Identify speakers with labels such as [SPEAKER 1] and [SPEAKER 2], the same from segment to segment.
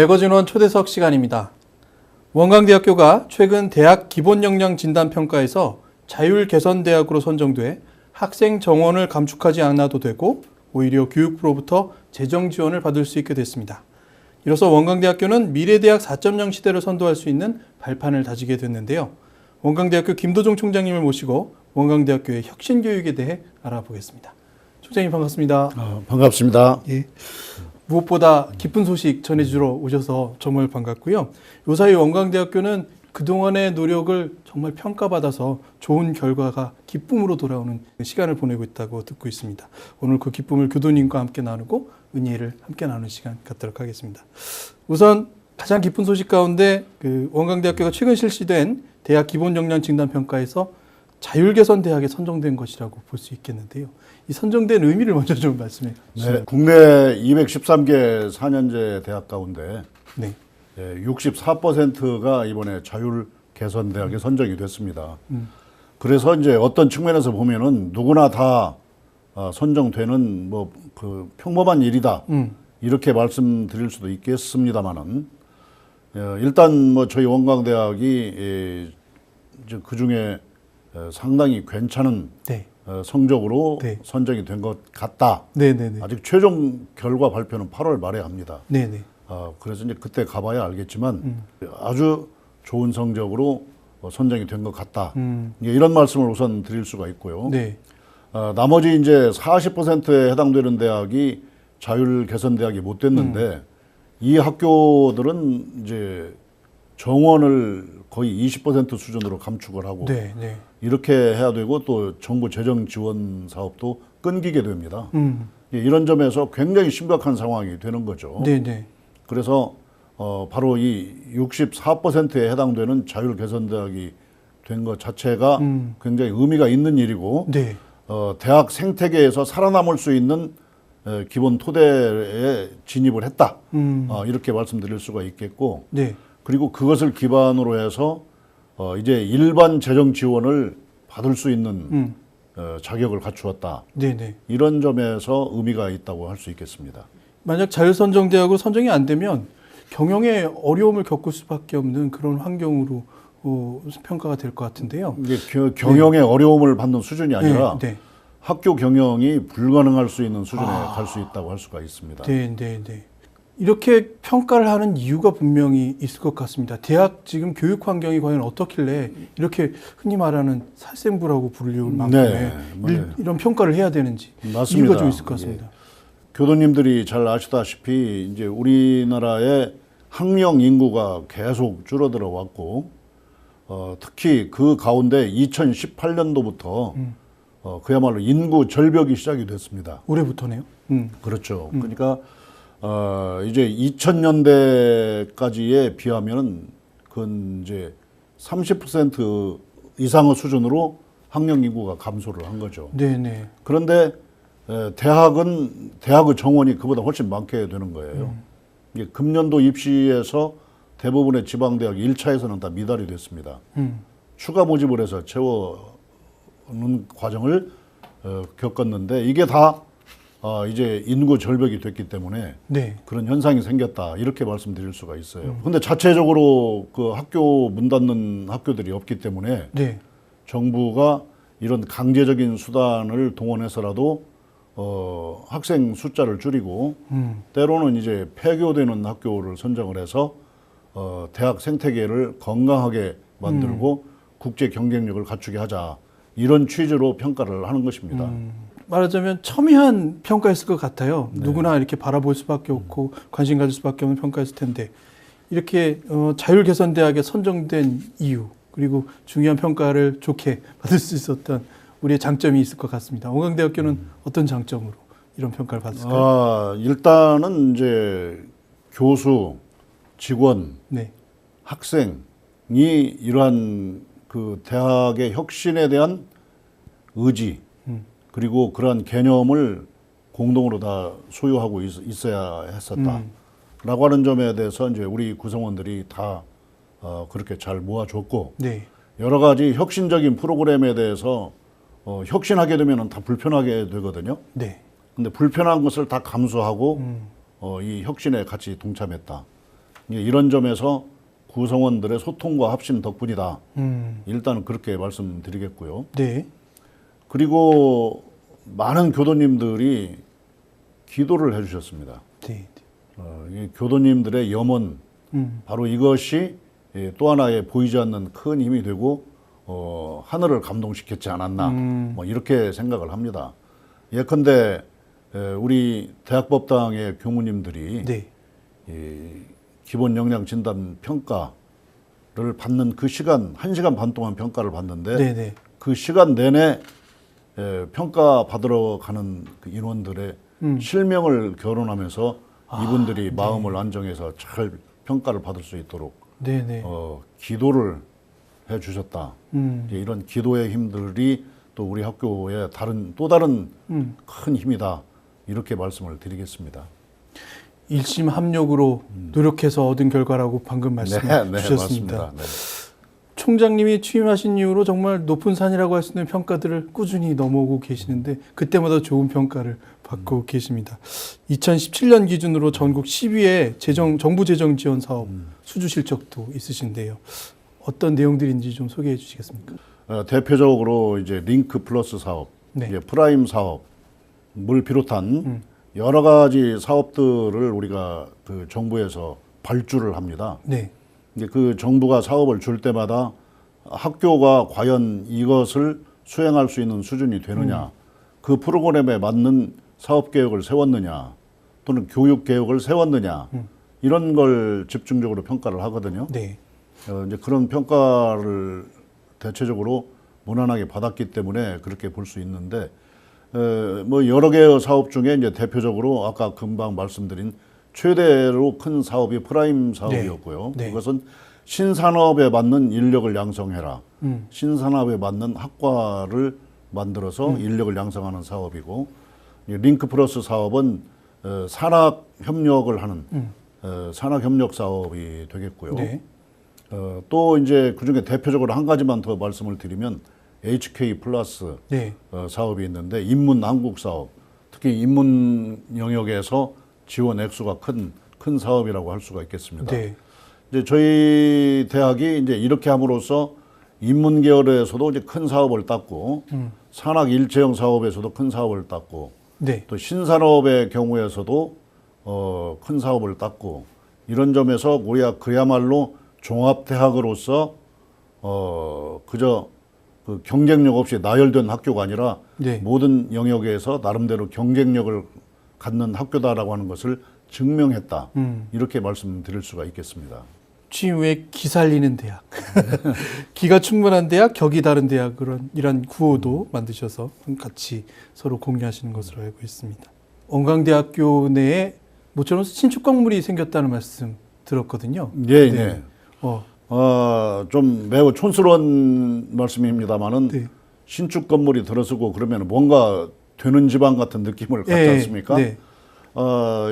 [SPEAKER 1] 매거진원 초대석 시간입니다. 원광대학교가 최근 대학 기본역량진단평가에서 자율개선대학으로 선정돼 학생 정원을 감축하지 않아도 되고 오히려 교육부로부터 재정 지원을 받을 수 있게 됐습니다. 이로써 원광대학교는 미래대학 4.0 시대를 선도할 수 있는 발판을 다지게 됐는데요. 원광대학교 김도종 총장님을 모시고 원광대학교의 혁신교육에 대해 알아보겠습니다. 총장님 반갑습니다.
[SPEAKER 2] 반갑습니다.
[SPEAKER 1] 예. 무엇보다 기쁜 소식 전해주러 오셔서 정말 반갑고요. 요사이 원광대학교는 그동안의 노력을 정말 평가받아서 좋은 결과가 기쁨으로 돌아오는 시간을 보내고 있다고 듣고 있습니다. 오늘 그 기쁨을 교도님과 함께 나누고 은혜를 함께 나누는 시간 갖도록 하겠습니다. 우선 가장 기쁜 소식 가운데 원광대학교가 최근 실시된 대학 기본역량진단평가에서 자율개선대학에 선정된 것이라고 볼 수 있겠는데요. 이 선정된 의미를 먼저 좀 말씀해 주시죠.
[SPEAKER 2] 네, 국내 213개 4년제 대학 가운데
[SPEAKER 1] 네.
[SPEAKER 2] 64%가 이번에 자율개선대학에 선정이 됐습니다. 그래서 이제 어떤 측면에서 보면은 누구나 다 선정되는 그 평범한 일이다. 이렇게 말씀드릴 수도 있겠습니다만은 일단 저희 원광대학이 그 중에 상당히 괜찮은
[SPEAKER 1] 네.
[SPEAKER 2] 성적으로
[SPEAKER 1] 네.
[SPEAKER 2] 선정이 된 것 같다.
[SPEAKER 1] 네네네.
[SPEAKER 2] 아직 최종 결과 발표는 8월 말에 합니다.
[SPEAKER 1] 네네.
[SPEAKER 2] 그래서 이제 그때 가봐야 알겠지만 아주 좋은 성적으로 선정이 된 것 같다. 이런 말씀을 우선 드릴 수가 있고요.
[SPEAKER 1] 네.
[SPEAKER 2] 나머지 이제 40%에 해당되는 대학이 자율개선대학이 못 됐는데 이 학교들은 이제 정원을 거의 20% 수준으로 감축을 하고
[SPEAKER 1] 네. 네.
[SPEAKER 2] 이렇게 해야 되고 또 정부 재정 지원 사업도 끊기게 됩니다. 이런 점에서 굉장히 심각한 상황이 되는 거죠.
[SPEAKER 1] 네네.
[SPEAKER 2] 그래서 바로 이 64%에 해당되는 자율개선대학이 된 것 자체가 굉장히 의미가 있는 일이고
[SPEAKER 1] 네.
[SPEAKER 2] 대학 생태계에서 살아남을 수 있는 기본 토대에 진입을 했다. 이렇게 말씀드릴 수가 있겠고
[SPEAKER 1] 네.
[SPEAKER 2] 그리고 그것을 기반으로 해서 이제 일반 재정 지원을 받을 수 있는 자격을 갖추었다.
[SPEAKER 1] 네네.
[SPEAKER 2] 이런 점에서 의미가 있다고 할 수 있겠습니다.
[SPEAKER 1] 만약 자율선정대학으로 선정이 안 되면 경영에 어려움을 겪을 수밖에 없는 그런 환경으로 평가가 될 것 같은데요.
[SPEAKER 2] 이게 경영에 어려움을 받는 수준이 아니라
[SPEAKER 1] 네.
[SPEAKER 2] 학교 경영이 불가능할 수 있는 수준에 갈 수 있다고 할 수가 있습니다.
[SPEAKER 1] 네. 네. 네. 이렇게 평가를 하는 이유가 분명히 있을 것 같습니다. 대학 지금 교육 환경이 과연 어떻길래 이렇게 흔히 말하는 살생부라고 불리울 만큼의 이런 평가를 해야 되는지
[SPEAKER 2] 맞습니다.
[SPEAKER 1] 이유가 좀 있을 것 같습니다.
[SPEAKER 2] 교도님들이 잘 아시다시피 이제 우리나라의 학령 인구가 계속 줄어들어 왔고 특히 그 가운데 2018년도부터 그야말로 인구 절벽이 시작이 됐습니다.
[SPEAKER 1] 올해부터네요.
[SPEAKER 2] 그렇죠. 그러니까 이제 2000년대까지에 비하면은 그건 이제 30% 이상의 수준으로 학령 인구가 감소를 한 거죠.
[SPEAKER 1] 네네.
[SPEAKER 2] 그런데 대학의 정원이 그보다 훨씬 많게 되는 거예요. 이게 금년도 입시에서 대부분의 지방대학 1차에서는 다 미달이 됐습니다. 추가 모집을 해서 채워는 과정을 겪었는데 이게 다 이제 인구 절벽이 됐기 때문에
[SPEAKER 1] 네.
[SPEAKER 2] 그런 현상이 생겼다 이렇게 말씀드릴 수가 있어요. 근데 자체적으로 그 학교 문 닫는 학교들이 없기 때문에
[SPEAKER 1] 네.
[SPEAKER 2] 정부가 이런 강제적인 수단을 동원해서라도 학생 숫자를 줄이고 때로는 이제 폐교되는 학교를 선정을 해서 대학 생태계를 건강하게 만들고 국제 경쟁력을 갖추게 하자 이런 취지로 평가를 하는 것입니다.
[SPEAKER 1] 말하자면 첨예한 평가였을 것 같아요. 네. 누구나 이렇게 바라볼 수밖에 없고 관심 가질 수밖에 없는 평가였을 텐데 이렇게 자율개선대학에 선정된 이유 그리고 중요한 평가를 좋게 받을 수 있었던 우리의 장점이 있을 것 같습니다. 원광대학교는 어떤 장점으로 이런 평가를 받았을까요?
[SPEAKER 2] 일단은 이제 교수, 직원,
[SPEAKER 1] 네.
[SPEAKER 2] 학생이 이러한 그 대학의 혁신에 대한 의지 그리고 그러한 개념을 공동으로 다 소유하고 있어야 했었다라고 하는 점에 대해서 이제 우리 구성원들이 다 그렇게 잘 모아줬고
[SPEAKER 1] 네.
[SPEAKER 2] 여러 가지 혁신적인 프로그램에 대해서 혁신하게 되면 다 불편하게 되거든요.
[SPEAKER 1] 네.
[SPEAKER 2] 근데 불편한 것을 다 감수하고 이 혁신에 같이 동참했다. 이런 점에서 구성원들의 소통과 합심 덕분이다. 일단은 그렇게 말씀드리겠고요.
[SPEAKER 1] 네.
[SPEAKER 2] 그리고 많은 교도님들이 기도를 해주셨습니다.
[SPEAKER 1] 네.
[SPEAKER 2] 이 교도님들의 염원, 바로 이것이 또 하나의 보이지 않는 큰 힘이 되고 하늘을 감동시켰지 않았나, 뭐 이렇게 생각을 합니다. 예컨대 우리 대학법당의 교무님들이
[SPEAKER 1] 네.
[SPEAKER 2] 이 기본 역량 진단 평가를 받는 그 시간, 1시간 반 동안 평가를 받는데
[SPEAKER 1] 네. 네.
[SPEAKER 2] 그 시간 내내 평가 받으러 가는 그 인원들의 실명을 거론하면서 이분들이 마음을 안정해서 잘 평가를 받을 수 있도록
[SPEAKER 1] 네. 네.
[SPEAKER 2] 기도를 해 주셨다. 이런 기도의 힘들이 또 우리 학교의 또 다른 큰 힘이다. 이렇게 말씀을 드리겠습니다.
[SPEAKER 1] 일심 합력으로 노력해서 얻은 결과라고 방금 말씀해
[SPEAKER 2] 네,
[SPEAKER 1] 주셨습니다.
[SPEAKER 2] 맞습니다. 네.
[SPEAKER 1] 총장님이 취임하신 이후로 정말 높은 산이라고 할 수 있는 평가들을 꾸준히 넘어오고 계시는데 그때마다 좋은 평가를 받고 계십니다. 2017년 기준으로 전국 10위의 정부 재정 지원 사업 수주 실적도 있으신데요. 어떤 내용들인지 좀 소개해 주시겠습니까?
[SPEAKER 2] 대표적으로 이제 링크 플러스 사업,
[SPEAKER 1] 네.
[SPEAKER 2] 이제 프라임 사업을 비롯한 여러 가지 사업들을 우리가 그 정부에서 발주를 합니다.
[SPEAKER 1] 네.
[SPEAKER 2] 이제 그 정부가 사업을 줄 때마다 학교가 과연 이것을 수행할 수 있는 수준이 되느냐, 그 프로그램에 맞는 사업 계획을 세웠느냐, 또는 교육 계획을 세웠느냐, 이런 걸 집중적으로 평가를 하거든요.
[SPEAKER 1] 네.
[SPEAKER 2] 이제 그런 평가를 대체적으로 무난하게 받았기 때문에 그렇게 볼 수 있는데, 뭐 여러 개의 사업 중에 이제 대표적으로 아까 금방 말씀드린 최대로 큰 사업이 프라임 사업이었고요.
[SPEAKER 1] 네.
[SPEAKER 2] 그것은 신산업에 맞는 인력을 양성해라. 신산업에 맞는 학과를 만들어서 인력을 양성하는 사업이고, 링크 플러스 사업은 산학 협력을 하는 산학 협력 사업이 되겠고요.
[SPEAKER 1] 네.
[SPEAKER 2] 또 이제 그중에 대표적으로 한 가지만 더 말씀을 드리면 HK 플러스
[SPEAKER 1] 네.
[SPEAKER 2] 사업이 있는데 인문 한국 사업, 특히 인문 영역에서 지원 액수가 큰 사업이라고 할 수가 있겠습니다.
[SPEAKER 1] 네.
[SPEAKER 2] 이제 저희 대학이 이제 이렇게 함으로써 인문 계열에서도 이제 큰 사업을 땄고, 산학 일체형 사업에서도 큰 사업을 땄고,
[SPEAKER 1] 네.
[SPEAKER 2] 또 신산업의 경우에서도 큰 사업을 땄고, 이런 점에서 우리가 그야말로 종합대학으로서 그저 그 경쟁력 없이 나열된 학교가 아니라
[SPEAKER 1] 네.
[SPEAKER 2] 모든 영역에서 나름대로 경쟁력을 갖는 학교다라고 하는 것을 증명했다. 이렇게 말씀드릴 수가 있겠습니다.
[SPEAKER 1] 취임 후에 기 살리는 대학, 기가 충분한 대학, 격이 다른 대학 이런 구호도 만드셔서 같이 서로 공유하시는 것으로 알고 있습니다. 원광대학교 내에 모처럼 신축 건물이 생겼다는 말씀 들었거든요.
[SPEAKER 2] 예,
[SPEAKER 1] 네.
[SPEAKER 2] 좀 매우 촌스러운 말씀입니다만은
[SPEAKER 1] 네.
[SPEAKER 2] 신축 건물이 들어서고 그러면 뭔가 되는 집안 같은 느낌을 갖지 않습니까?
[SPEAKER 1] 네.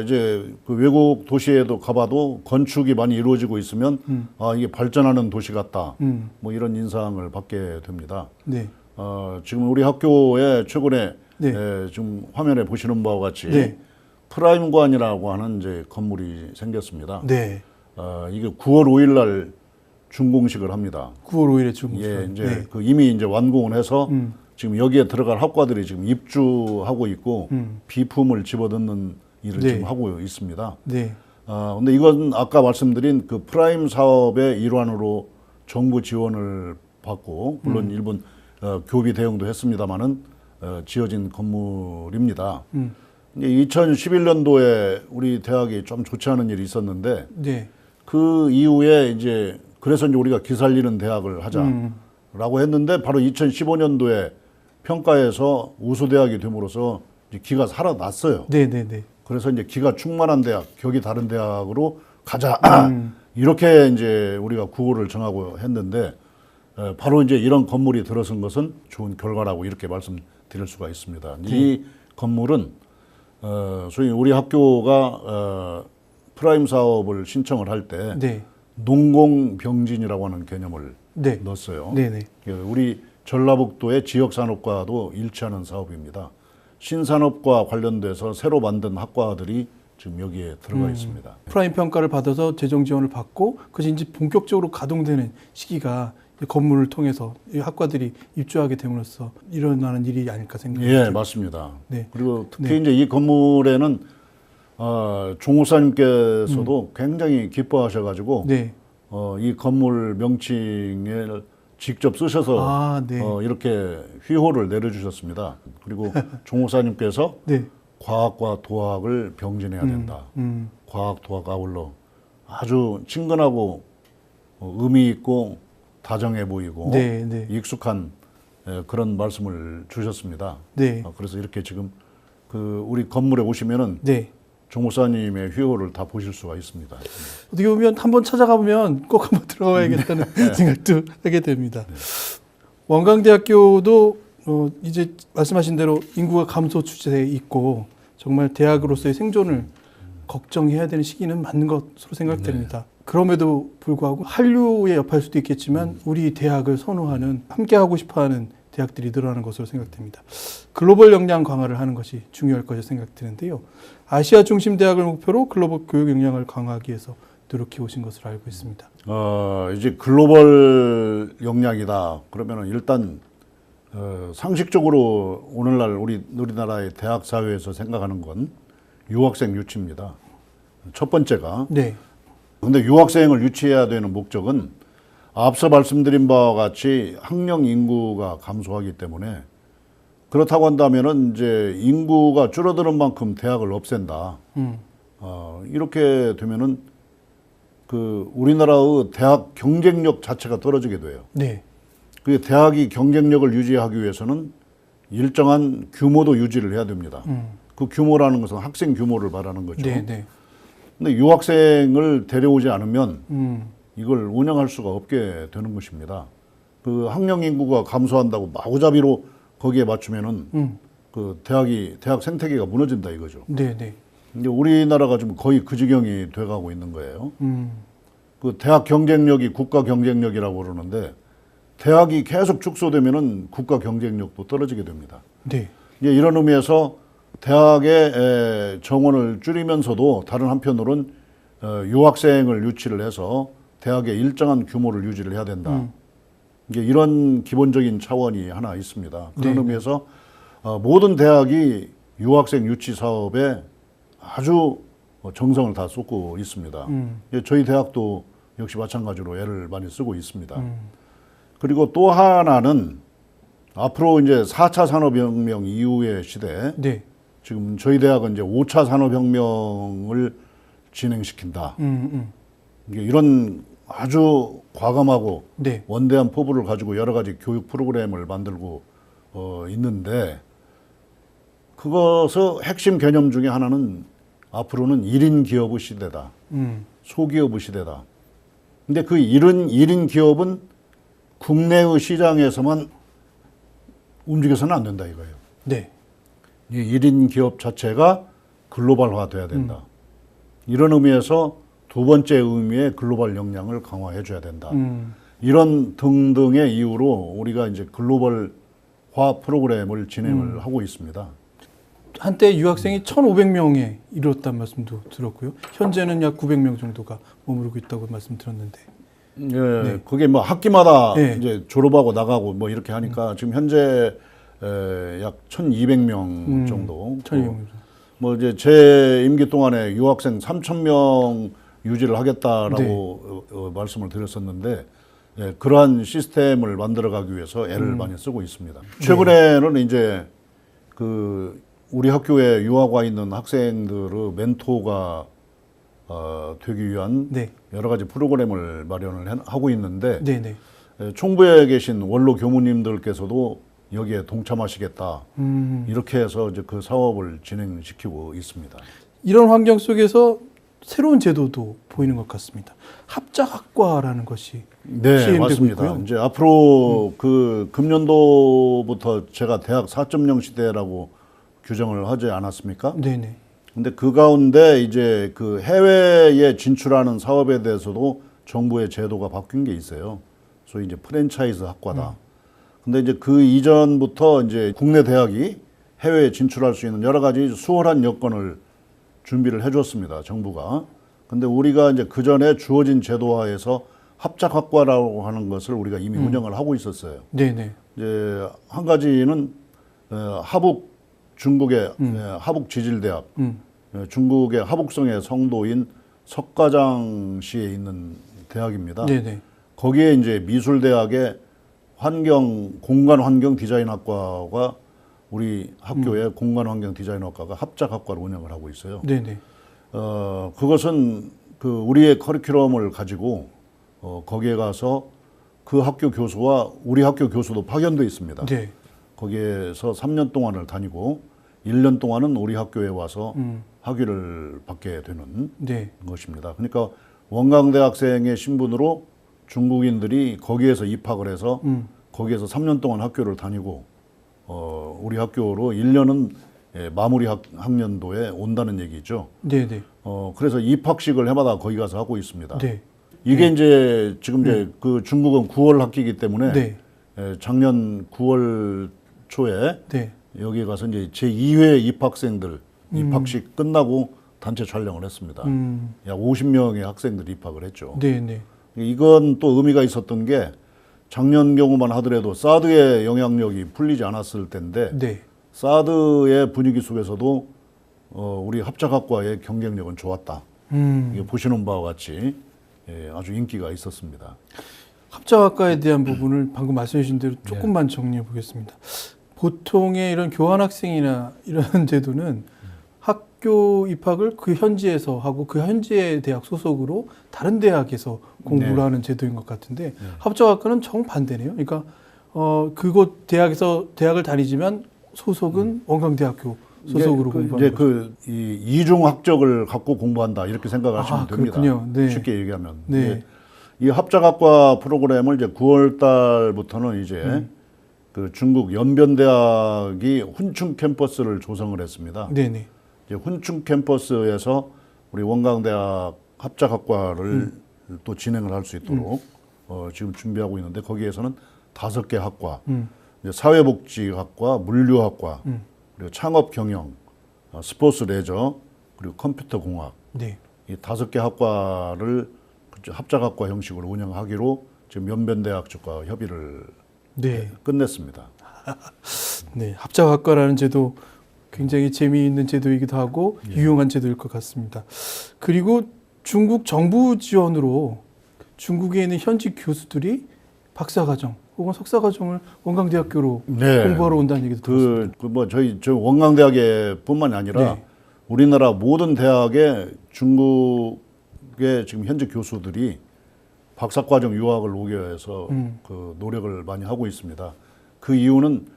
[SPEAKER 2] 이제 그 외국 도시에도 가봐도 건축이 많이 이루어지고 있으면 이게 발전하는 도시 같다. 뭐 이런 인상을 받게 됩니다.
[SPEAKER 1] 네.
[SPEAKER 2] 지금 우리 학교에 최근에
[SPEAKER 1] 네.
[SPEAKER 2] 지금 화면에 보시는 바와 같이
[SPEAKER 1] 네.
[SPEAKER 2] 프라임관이라고 하는 이제 건물이 생겼습니다.
[SPEAKER 1] 네.
[SPEAKER 2] 이게 9월 5일 날 준공식을 합니다.
[SPEAKER 1] 9월 5일에 중공.
[SPEAKER 2] 예, 이제
[SPEAKER 1] 네.
[SPEAKER 2] 그 이미 이제 완공을 해서 지금 여기에 들어갈 학과들이 지금 입주하고 있고 비품을 집어넣는 일을
[SPEAKER 1] 네.
[SPEAKER 2] 지금 하고 있습니다.
[SPEAKER 1] 네.
[SPEAKER 2] 근데 이건 아까 말씀드린 그 프라임 사업의 일환으로 정부 지원을 받고 물론 일본 교비 대응도 했습니다마는 지어진 건물입니다. 이제 2011년도에 우리 대학이 좀 좋지 않은 일이 있었는데
[SPEAKER 1] 네.
[SPEAKER 2] 그 이후에 이제 그래서 이제 우리가 기살리는 대학을 하자라고 했는데 바로 2015년도에 평가에서 우수 대학이 됨으로써 이제 기가 살아났어요.
[SPEAKER 1] 네. 네. 네.
[SPEAKER 2] 그래서 이제 기가 충만한 대학, 격이 다른 대학으로 가자. 이렇게 이제 우리가 구호를 정하고 했는데 바로 이제 이런 건물이 들어선 것은 좋은 결과라고 이렇게 말씀드릴 수가 있습니다. 이 건물은 소위 우리 학교가 프라임 사업을 신청을 할 때
[SPEAKER 1] 네.
[SPEAKER 2] 농공병진이라고 하는 개념을
[SPEAKER 1] 네.
[SPEAKER 2] 넣었어요.
[SPEAKER 1] 네. 네.
[SPEAKER 2] 우리 전라북도의 지역산업과도 일치하는 사업입니다. 신산업과 관련돼서 새로 만든 학과들이 지금 여기에 들어가 있습니다.
[SPEAKER 1] 프라임 평가를 받아서 재정 지원을 받고 그것이 이제 본격적으로 가동되는 시기가 이 건물을 통해서 이 학과들이 입주하게 됨으로써 일어나는 일이 아닐까 생각합니다.
[SPEAKER 2] 예, 맞습니다.
[SPEAKER 1] 네.
[SPEAKER 2] 그리고 특히
[SPEAKER 1] 네.
[SPEAKER 2] 이제 이 건물에는 종호사님께서도 굉장히 기뻐하셔가지고
[SPEAKER 1] 네.
[SPEAKER 2] 이 건물 명칭을 직접 쓰셔서
[SPEAKER 1] 아, 네.
[SPEAKER 2] 이렇게 휘호를 내려주셨습니다. 그리고 종호사님께서
[SPEAKER 1] 네.
[SPEAKER 2] 과학과 도학을 병진해야 된다. 과학, 도학 아울러 아주 친근하고 의미 있고 다정해 보이고
[SPEAKER 1] 네, 네.
[SPEAKER 2] 익숙한 그런 말씀을 주셨습니다.
[SPEAKER 1] 네.
[SPEAKER 2] 그래서 이렇게 지금 그 우리 건물에 오시면은
[SPEAKER 1] 네.
[SPEAKER 2] 종호사님의 휘호를 다 보실 수가 있습니다.
[SPEAKER 1] 어떻게 보면 한번 찾아가 보면 꼭 한번 들어가야겠다는 생각도 하게 됩니다. 원광대학교도 이제 말씀하신 대로 인구가 감소 추세에 있고 정말 대학으로서의 생존을 걱정해야 되는 시기는 맞는 것으로 생각됩니다. 그럼에도 불구하고 한류의 여파일 수도 있겠지만 우리 대학을 선호하는 함께하고 싶어하는 대학들이 늘어나는 것으로 생각됩니다. 글로벌 역량 강화를 하는 것이 중요할 것이라 생각드는데요. 아시아 중심 대학을 목표로 글로벌 교육 역량을 강화하기 위해서 노력해 오신 것으로 알고 있습니다.
[SPEAKER 2] 이제 글로벌 역량이다. 그러면은 일단 상식적으로 오늘날 우리나라의 대학 사회에서 생각하는 건 유학생 유치입니다. 첫 번째가.
[SPEAKER 1] 네.
[SPEAKER 2] 근데 유학생을 유치해야 되는 목적은 앞서 말씀드린 바와 같이 학령 인구가 감소하기 때문에 그렇다고 한다면은 이제 인구가 줄어드는 만큼 대학을 없앤다. 이렇게 되면은 그 우리나라의 대학 경쟁력 자체가 떨어지게 돼요.
[SPEAKER 1] 네.
[SPEAKER 2] 그 대학이 경쟁력을 유지하기 위해서는 일정한 규모도 유지를 해야 됩니다. 그 규모라는 것은 학생 규모를 말하는 거죠.
[SPEAKER 1] 네, 네.
[SPEAKER 2] 근데 유학생을 데려오지 않으면 이걸 운영할 수가 없게 되는 것입니다. 그 학령 인구가 감소한다고 마구잡이로 거기에 맞추면은 그 대학 생태계가 무너진다 이거죠.
[SPEAKER 1] 네, 네.
[SPEAKER 2] 이제 우리나라가 좀 거의 그 지경이 돼가고 있는 거예요. 그 대학 경쟁력이 국가 경쟁력이라고 그러는데 대학이 계속 축소되면은 국가 경쟁력도 떨어지게 됩니다.
[SPEAKER 1] 네.
[SPEAKER 2] 이제 이런 의미에서 대학의 정원을 줄이면서도 다른 한편으로는 유학생을 유치를 해서 대학의 일정한 규모를 유지를 해야 된다. 이제 이런 기본적인 차원이 하나 있습니다. 그런
[SPEAKER 1] 네.
[SPEAKER 2] 의미에서 모든 대학이 유학생 유치 사업에 아주 정성을 다 쏟고 있습니다. 저희 대학도 역시 마찬가지로 애를 많이 쓰고 있습니다. 그리고 또 하나는 앞으로 이제 4차 산업혁명 이후의 시대,
[SPEAKER 1] 네.
[SPEAKER 2] 지금 저희 대학은 이제 5차 산업혁명을 진행시킨다. 이게 이런 아주 과감하고
[SPEAKER 1] 네.
[SPEAKER 2] 원대한 포부를 가지고 여러 가지 교육 프로그램을 만들고 있는데 그것의 핵심 개념 중에 하나는 앞으로는 1인 기업의 시대다. 소기업의 시대다. 근데 그 1인 기업은 국내의 시장에서만 움직여서는 안 된다 이거예요.
[SPEAKER 1] 네.
[SPEAKER 2] 이 1인 기업 자체가 글로벌화 돼야 된다. 이런 의미에서 두 번째 의미의 글로벌 역량을 강화해 줘야 된다. 이런 등등의 이유로 우리가 이제 글로벌화 프로그램을 진행을 하고 있습니다.
[SPEAKER 1] 한때 유학생이 1,500명에 이르렀다는 말씀도 들었고요. 현재는 약 900명 정도가 머무르고 있다고 말씀 들었는데.
[SPEAKER 2] 예,
[SPEAKER 1] 네.
[SPEAKER 2] 그게 뭐 학기마다
[SPEAKER 1] 네.
[SPEAKER 2] 이제 졸업하고 나가고 뭐 이렇게 하니까 지금 현재 약 1,200명 정도.
[SPEAKER 1] 1,200명.
[SPEAKER 2] 뭐 이제 제 임기 동안에 유학생 3,000명 유지를 하겠다라고 말씀을 드렸었는데 그러한 시스템을 만들어가기 위해서 애를 많이 쓰고 있습니다. 최근에는 이제 그 우리 학교에 유학 와 있는 학생들의 멘토가 되기 위한
[SPEAKER 1] 네.
[SPEAKER 2] 여러 가지 프로그램을 마련을 하고 있는데
[SPEAKER 1] 네, 네.
[SPEAKER 2] 총부에 계신 원로 교무님들께서도 여기에 동참하시겠다. 이렇게 해서 이제 그 사업을 진행시키고 있습니다.
[SPEAKER 1] 이런 환경 속에서 새로운 제도도 보이는 것 같습니다. 합작학과라는 것이
[SPEAKER 2] 네,
[SPEAKER 1] 시행되고
[SPEAKER 2] 맞습니다.
[SPEAKER 1] 있고요.
[SPEAKER 2] 이제 앞으로 그 금년도부터 제가 대학 4.0 시대라고 규정을 하지 않았습니까?
[SPEAKER 1] 네네.
[SPEAKER 2] 근데 그 가운데 이제 그 해외에 진출하는 사업에 대해서도 정부의 제도가 바뀐 게 있어요. 소위 이제 프랜차이즈 학과다. 근데 이제 그 이전부터 이제 국내 대학이 해외에 진출할 수 있는 여러 가지 수월한 여건을 준비를 해줬습니다. 정부가. 근데 우리가 이제 그 전에 주어진 제도화에서 합작학과라고 하는 것을 우리가 이미 운영을 하고 있었어요.
[SPEAKER 1] 네네.
[SPEAKER 2] 이제 한 가지는 하북 중국의 하북 지질대학, 중국의 하북성의 성도인 석가장시에 있는 대학입니다.
[SPEAKER 1] 네네.
[SPEAKER 2] 거기에 이제 미술대학의 공간환경 디자인학과가 우리 학교의 공간환경 디자인학과가 합작학과로 운영을 하고 있어요.
[SPEAKER 1] 네네.
[SPEAKER 2] 그것은 그 우리의 커리큘럼을 가지고 거기에 가서 그 학교 교수와 우리 학교 교수도 파견돼 있습니다.
[SPEAKER 1] 네.
[SPEAKER 2] 거기에서 3년 동안을 다니고 1년 동안은 우리 학교에 와서 학위를 받게 되는
[SPEAKER 1] 네.
[SPEAKER 2] 것입니다. 그러니까 원광대학생의 신분으로 중국인들이 거기에서 입학을 해서 거기에서 3년 동안 학교를 다니고 우리 학교로 1년은 마무리 학년도에 온다는 얘기죠.
[SPEAKER 1] 네네.
[SPEAKER 2] 그래서 입학식을 해마다 거기 가서 하고 있습니다.
[SPEAKER 1] 네.
[SPEAKER 2] 이게 이제 지금 이제 그 중국은 9월 학기이기 때문에
[SPEAKER 1] 네.
[SPEAKER 2] 작년 9월 초에
[SPEAKER 1] 네.
[SPEAKER 2] 여기 가서 이제 제2회 입학생들 입학식 끝나고 단체 촬영을 했습니다. 약 50명의 학생들이 입학을 했죠.
[SPEAKER 1] 네네.
[SPEAKER 2] 이건 또 의미가 있었던 게 작년 경우만 하더라도 사드의 영향력이 풀리지 않았을 텐데
[SPEAKER 1] 네.
[SPEAKER 2] 사드의 분위기 속에서도 우리 합작학과의 경쟁력은 좋았다. 이게 보시는 바와 같이 아주 인기가 있었습니다.
[SPEAKER 1] 합작학과에 대한 부분을 방금 말씀해 주신 대로 조금만 정리해 보겠습니다. 보통의 이런 교환학생이나 이런 제도는 학교 입학을 그 현지에서 하고 그 현지의 대학 소속으로 다른 대학에서 공부를
[SPEAKER 2] 네.
[SPEAKER 1] 하는 제도인 것 같은데 합작학과는 정반대네요. 그러니까 그곳 대학에서 대학을 다니지만 소속은 원광대학교 소속으로 공부하는 거죠.
[SPEAKER 2] 이 이중 학적을 갖고 공부한다 이렇게 생각하시면 됩니다.
[SPEAKER 1] 그렇군요. 네.
[SPEAKER 2] 쉽게 얘기하면.
[SPEAKER 1] 네.
[SPEAKER 2] 이 합작학과 프로그램을 이제 9월 달부터는 이제 그 중국 연변대학이 훈충 캠퍼스를 조성을 했습니다.
[SPEAKER 1] 네네.
[SPEAKER 2] 이제 훈충 캠퍼스에서 우리 원광대학 합작학과를 또 진행을 할 수 있도록 지금 준비하고 있는데 거기에서는 5개 학과, 이제 사회복지학과, 물류학과, 그리고 창업경영, 스포츠 레저, 그리고 컴퓨터공학
[SPEAKER 1] 네.
[SPEAKER 2] 이 5개 학과를 합작학과 형식으로 운영하기로 지금 연변대학 측과 협의를
[SPEAKER 1] 네.
[SPEAKER 2] 끝냈습니다.
[SPEAKER 1] 네. 합작학과라는 제도 굉장히 재미있는 제도이기도 하고 유용한 제도일 것 같습니다. 그리고 중국 정부 지원으로 중국에 있는 현지 교수들이 박사과정 혹은 석사과정을 원광대학교로 공부하러 온다는 얘기도 들었습니다.
[SPEAKER 2] 저희 원광대학에 뿐만이 아니라
[SPEAKER 1] 네.
[SPEAKER 2] 우리나라 모든 대학에 중국의 지금 현재 교수들이 박사과정 유학을 오기 위해서 그 노력을 많이 하고 있습니다. 그 이유는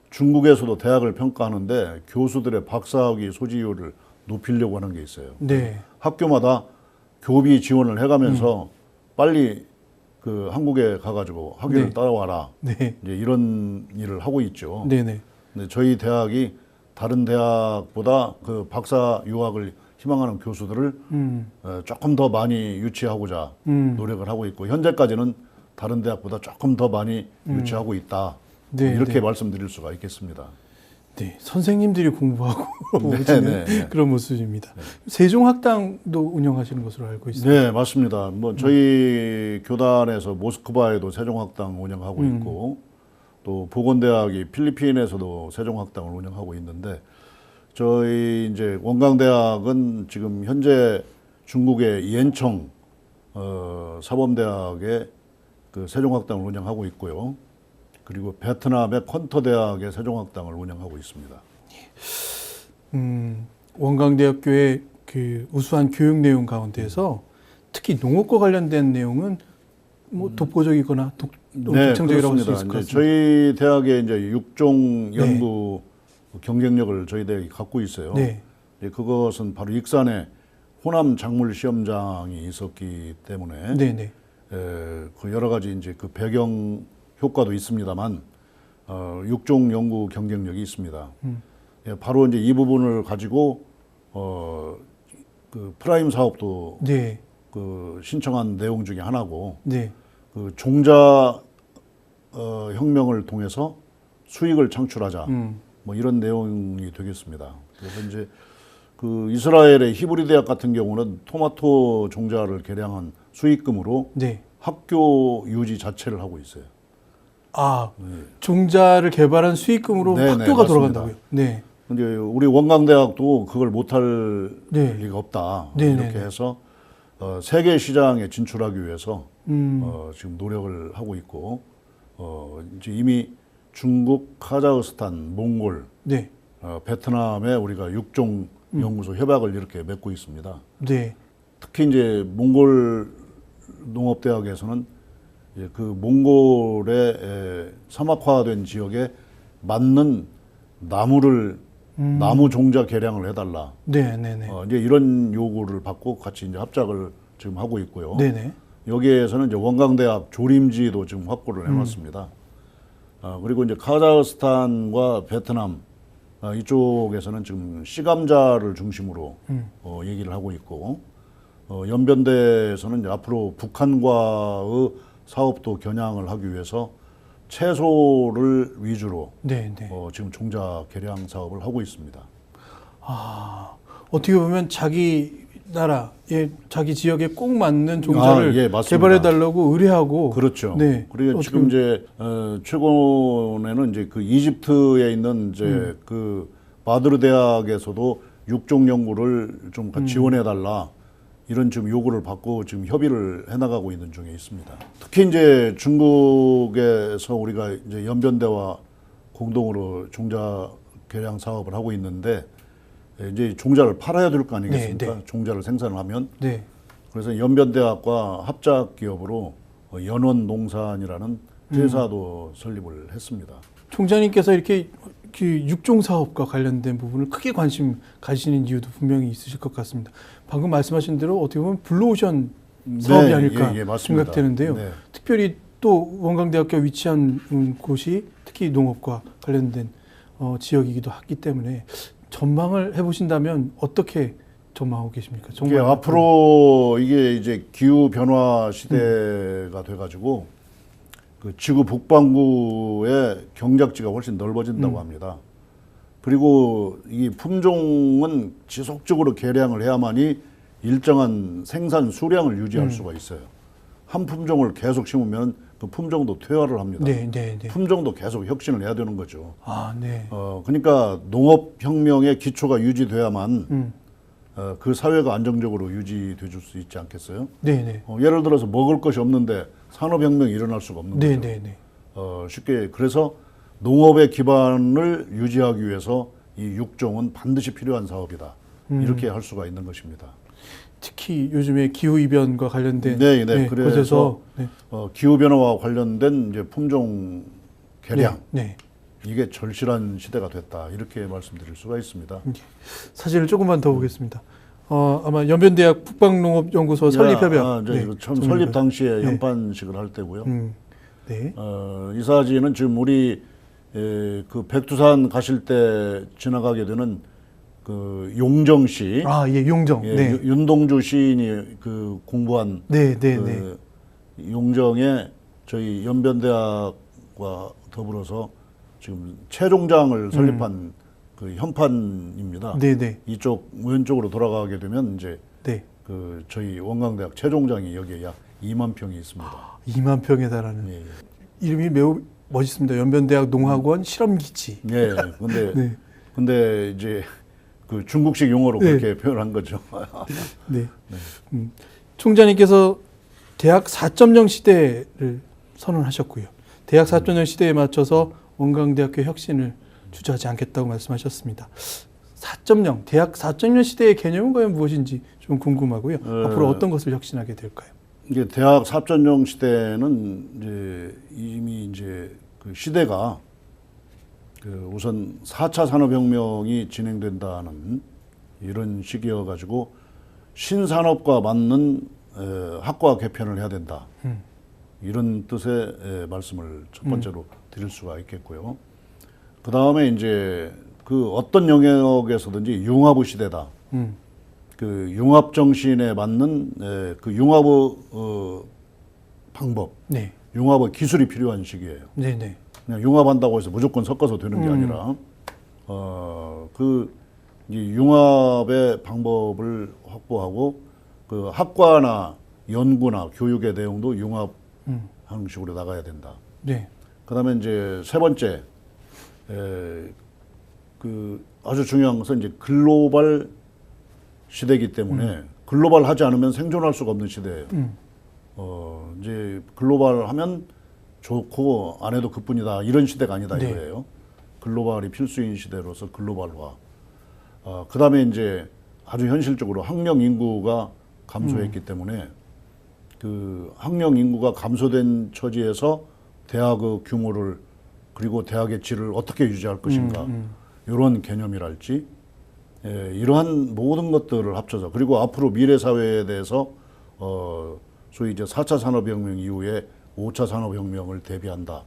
[SPEAKER 2] 중국에서도 대학을 평가하는데 교수들의 박사학위 소지율을 높이려고 하는 게 있어요.
[SPEAKER 1] 네.
[SPEAKER 2] 학교마다 교비 지원을 해가면서 빨리 그 한국에 가가지고 학위를
[SPEAKER 1] 네.
[SPEAKER 2] 따라와라.
[SPEAKER 1] 네.
[SPEAKER 2] 이제 이런 일을 하고 있죠.
[SPEAKER 1] 네네.
[SPEAKER 2] 근데 저희 대학이 다른 대학보다 그 박사 유학을 희망하는 교수들을 조금 더 많이 유치하고자 노력을 하고 있고 현재까지는 다른 대학보다 조금 더 많이 유치하고 있다.
[SPEAKER 1] 네,
[SPEAKER 2] 이렇게
[SPEAKER 1] 네.
[SPEAKER 2] 말씀드릴 수가 있겠습니다.
[SPEAKER 1] 네, 선생님들이 공부하고
[SPEAKER 2] 네,
[SPEAKER 1] 오시는
[SPEAKER 2] 네.
[SPEAKER 1] 그런 모습입니다. 세종학당도 운영하시는 것으로 알고 있습니다.
[SPEAKER 2] 네, 맞습니다. 뭐 저희 교단에서 모스크바에도 세종학당 운영하고 있고 또 보건대학이 필리핀에서도 세종학당을 운영하고 있는데 저희 이제 원광대학은 지금 현재 중국의 옌청 사범대학에 그 세종학당을 운영하고 있고요. 그리고 베트남의 컨터대학의 세종학당을 운영하고 있습니다.
[SPEAKER 1] 원광대학교의 그 우수한 교육 내용 가운데서 특히 농업과 관련된 내용은 뭐 독보적이거나 독창적이라고 할 수 있을 것 같습니다.
[SPEAKER 2] 저희 대학의 이제 육종 연구 경쟁력을 저희 대학이 갖고 있어요.
[SPEAKER 1] 네.
[SPEAKER 2] 그것은 바로 익산에 호남 작물 시험장이 있었기 때문에
[SPEAKER 1] 네네.
[SPEAKER 2] 그 여러 가지 이제 그 배경 효과도 있습니다만 육종 연구 경쟁력이 있습니다. 바로 이제 이 부분을 가지고 그 프라임 사업도
[SPEAKER 1] 네.
[SPEAKER 2] 그 신청한 내용 중에 하나고
[SPEAKER 1] 네.
[SPEAKER 2] 그 종자 혁명을 통해서 수익을 창출하자 뭐 이런 내용이 되겠습니다. 그래서 이제 그 이스라엘의 히브리 대학 같은 경우는 토마토 종자를 개량한 수익금으로
[SPEAKER 1] 네.
[SPEAKER 2] 학교 유지 자체를 하고 있어요.
[SPEAKER 1] 아, 종자를 개발한 수익금으로
[SPEAKER 2] 네, 네,
[SPEAKER 1] 학교가
[SPEAKER 2] 맞습니다.
[SPEAKER 1] 돌아간다고요? 네.
[SPEAKER 2] 근데 우리 원광대학도 그걸 못할
[SPEAKER 1] 네.
[SPEAKER 2] 리가 없다.
[SPEAKER 1] 네,
[SPEAKER 2] 이렇게
[SPEAKER 1] 네, 네.
[SPEAKER 2] 해서 세계 시장에 진출하기 위해서
[SPEAKER 1] 음.
[SPEAKER 2] 지금 노력을 하고 있고 이제 이미 중국, 카자흐스탄, 몽골,
[SPEAKER 1] 네.
[SPEAKER 2] 베트남에 우리가 육종 연구소 협약을 이렇게 맺고 있습니다.
[SPEAKER 1] 네.
[SPEAKER 2] 특히 이제 몽골 농업대학에서는 그 몽골의 사막화된 지역에 맞는 나무를 나무 종자 개량을 해달라.
[SPEAKER 1] 네, 네, 네.
[SPEAKER 2] 이제 이런 요구를 받고 같이 이제 합작을 지금 하고 있고요.
[SPEAKER 1] 네, 네.
[SPEAKER 2] 여기에서는 이제 원광대학 조림지도 지금 확보를 해놨습니다. 그리고 이제 카자흐스탄과 베트남 이쪽에서는 지금 씨감자를 중심으로 얘기를 하고 있고 연변대에서는 이제 앞으로 북한과의 사업도 겨냥을 하기 위해서 채소를 위주로
[SPEAKER 1] 네, 네.
[SPEAKER 2] 지금 종자 개량 사업을 하고 있습니다.
[SPEAKER 1] 아, 어떻게 보면 자기 나라, 자기 지역에 꼭 맞는 종자를
[SPEAKER 2] 예, 맞습니다.
[SPEAKER 1] 개발해달라고 의뢰하고.
[SPEAKER 2] 그렇죠.
[SPEAKER 1] 네.
[SPEAKER 2] 그리고 지금 이제 최근에는 이제 그 이집트에 있는 이제 그 바드르 대학에서도 육종 연구를 좀 같이 지원해달라. 이런 지금 요구를 받고 지금 협의를 해나가고 있는 중에 있습니다. 특히 이제 중국에서 우리가 이제 연변대와 공동으로 종자 개량 사업을 하고 있는데 이제 종자를 팔아야 될 거 아니겠습니까?
[SPEAKER 1] 네, 네.
[SPEAKER 2] 종자를 생산을 하면.
[SPEAKER 1] 네.
[SPEAKER 2] 그래서 연변대학과 합작 기업으로 연원농산이라는 회사도 설립을 했습니다.
[SPEAKER 1] 총장님께서 이렇게 그 육종 사업과 관련된 부분을 크게 관심 가지시는 이유도 분명히 있으실 것 같습니다. 방금 말씀하신 대로 어떻게 보면 블루오션 사업이
[SPEAKER 2] 네,
[SPEAKER 1] 아닐까
[SPEAKER 2] 예, 맞습니다.
[SPEAKER 1] 생각되는데요.
[SPEAKER 2] 네.
[SPEAKER 1] 특별히 또 원광대학교 위치한 곳이 특히 농업과 관련된 지역이기도 하기 때문에 전망을 해보신다면 어떻게 전망하고 계십니까?
[SPEAKER 2] 이게 앞으로 이게 이제 기후 변화 시대가 돼가지고 그 지구 북반구의 경작지가 훨씬 넓어진다고 합니다. 그리고 이 품종은 지속적으로 개량을 해야만이 일정한 생산 수량을 유지할 수가 있어요. 한 품종을 계속 심으면 그 품종도 퇴화를 합니다.
[SPEAKER 1] 네, 네, 네.
[SPEAKER 2] 품종도 계속 혁신을 해야 되는 거죠.
[SPEAKER 1] 아, 네.
[SPEAKER 2] 그러니까 농업혁명의 기초가 유지돼야만 그 사회가 안정적으로 유지돼 줄 수 있지 않겠어요?
[SPEAKER 1] 네, 네.
[SPEAKER 2] 예를 들어서 먹을 것이 없는데 산업혁명이 일어날 수가 없는
[SPEAKER 1] 네,
[SPEAKER 2] 거죠.
[SPEAKER 1] 네, 네.
[SPEAKER 2] 쉽게 그래서 농업의 기반을 유지하기 위해서 이 육종은 반드시 필요한 사업이다. 이렇게 할 수가 있는 것입니다.
[SPEAKER 1] 특히 요즘에 기후 이변과 관련된
[SPEAKER 2] 네, 네. 그래서
[SPEAKER 1] 곳에서 네.
[SPEAKER 2] 기후 변화와 관련된 이제 품종 개량
[SPEAKER 1] 네, 네.
[SPEAKER 2] 이게 절실한 시대가 됐다. 이렇게 말씀드릴 수가 있습니다.
[SPEAKER 1] 사진을 조금만 더 보겠습니다. 아마 연변대학 북방농업연구소 설립 협약.
[SPEAKER 2] 이제
[SPEAKER 1] 네,
[SPEAKER 2] 처음 설립 당시에
[SPEAKER 1] 네.
[SPEAKER 2] 연판식을 할 때고요.
[SPEAKER 1] 네.
[SPEAKER 2] 이 사진은 지금 우리 그 백두산 가실 때 지나가게 되는 그 용정시,
[SPEAKER 1] 아, 예, 용정. 네.
[SPEAKER 2] 윤동주 시인이 그 공부한
[SPEAKER 1] 네, 네,
[SPEAKER 2] 그 용정에 저희 연변대학과 더불어서 지금 최종장을 설립한 그 현판입니다.
[SPEAKER 1] 네, 네.
[SPEAKER 2] 이쪽 왼쪽으로 돌아가게 되면 이제
[SPEAKER 1] 네.
[SPEAKER 2] 그 저희 원광대학 최종장이 여기에 약 2만 평이 있습니다.
[SPEAKER 1] 2만 평에 달하는.
[SPEAKER 2] 예,
[SPEAKER 1] 이름이 매우 멋있습니다. 연변대학 농학원 실험기지.
[SPEAKER 2] 예. 근데
[SPEAKER 1] 네.
[SPEAKER 2] 근데 이제 그 중국식 용어로
[SPEAKER 1] 네.
[SPEAKER 2] 그렇게 표현한 거죠.
[SPEAKER 1] 네. 총장님께서 대학 4.0 시대를 선언하셨고요. 대학 4.0 시대에 맞춰서 원광대학교 혁신을 주저하지 않겠다고 말씀하셨습니다. 4.0, 대학 4.0 시대의 개념은 과연 무엇인지 좀 궁금하고요. 앞으로 어떤 것을 혁신하게 될까요?
[SPEAKER 2] 이게 대학 4.0 시대는 이제 이미 이제 그 시대가 그 우선 4차 산업혁명이 진행된다는 이런 시기여 가지고 신산업과 맞는 학과 개편을 해야 된다. 이런 뜻의 말씀을 첫 번째로 드릴 수가 있겠고요. 그 다음에 이제 그 어떤 영역에서든지 융합의 시대다. 그 융합 정신에 맞는 그 융합의 방법,
[SPEAKER 1] 네.
[SPEAKER 2] 융합의 기술이 필요한 시기예요.
[SPEAKER 1] 네, 네.
[SPEAKER 2] 그냥 융합한다고 해서 무조건 섞어서 되는 게 아니라 그 이 융합의 방법을 확보하고 그 학과나 연구나 교육의 내용도 융합 형식으로 나가야 된다.
[SPEAKER 1] 네.
[SPEAKER 2] 그다음에 이제 세 번째 그 아주 중요한 것은 이제 글로벌 시대이기 때문에 글로벌하지 않으면 생존할 수가 없는 시대예요. 이제 글로벌하면 좋고 안 해도 그뿐이다 이런 시대가 아니다
[SPEAKER 1] 네.
[SPEAKER 2] 이거예요. 글로벌이 필수인 시대로서 글로벌화. 그다음에 이제 아주 현실적으로 학령 인구가 감소했기 때문에 그 학령 인구가 감소된 처지에서 대학의 규모를 그리고 대학의 질을 어떻게 유지할 것인가 이런 개념이랄지 이러한 모든 것들을 합쳐서 그리고 앞으로 미래 사회에 대해서 소위 이제 4차 산업혁명 이후에 5차 산업혁명을 대비한다.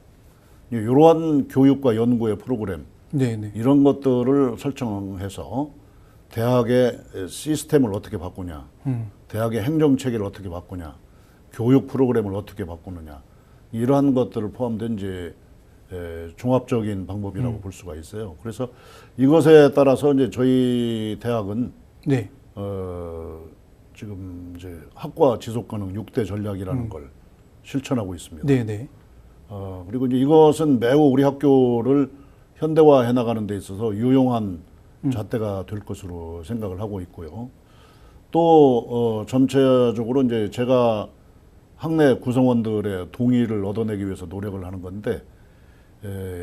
[SPEAKER 2] 이러한 교육과 연구의 프로그램
[SPEAKER 1] 네.
[SPEAKER 2] 이런 것들을 설정해서 대학의 시스템을 어떻게 바꾸냐, 대학의 행정체계를 어떻게 바꾸냐, 교육 프로그램을 어떻게 바꾸느냐 이러한 것들을 포함된 이제 종합적인 방법이라고 볼 수가 있어요. 그래서 이것에 따라서 이제 저희 대학은
[SPEAKER 1] 네.
[SPEAKER 2] 지금 이제 학과 지속가능 6대 전략이라는 걸 실천하고 있습니다.
[SPEAKER 1] 네.
[SPEAKER 2] 그리고 이제 이것은 매우 우리 학교를 현대화해 나가는 데 있어서 유용한 잣대가 될 것으로 생각을 하고 있고요. 또 전체적으로 이제 제가 학내 구성원들의 동의를 얻어내기 위해서 노력을 하는 건데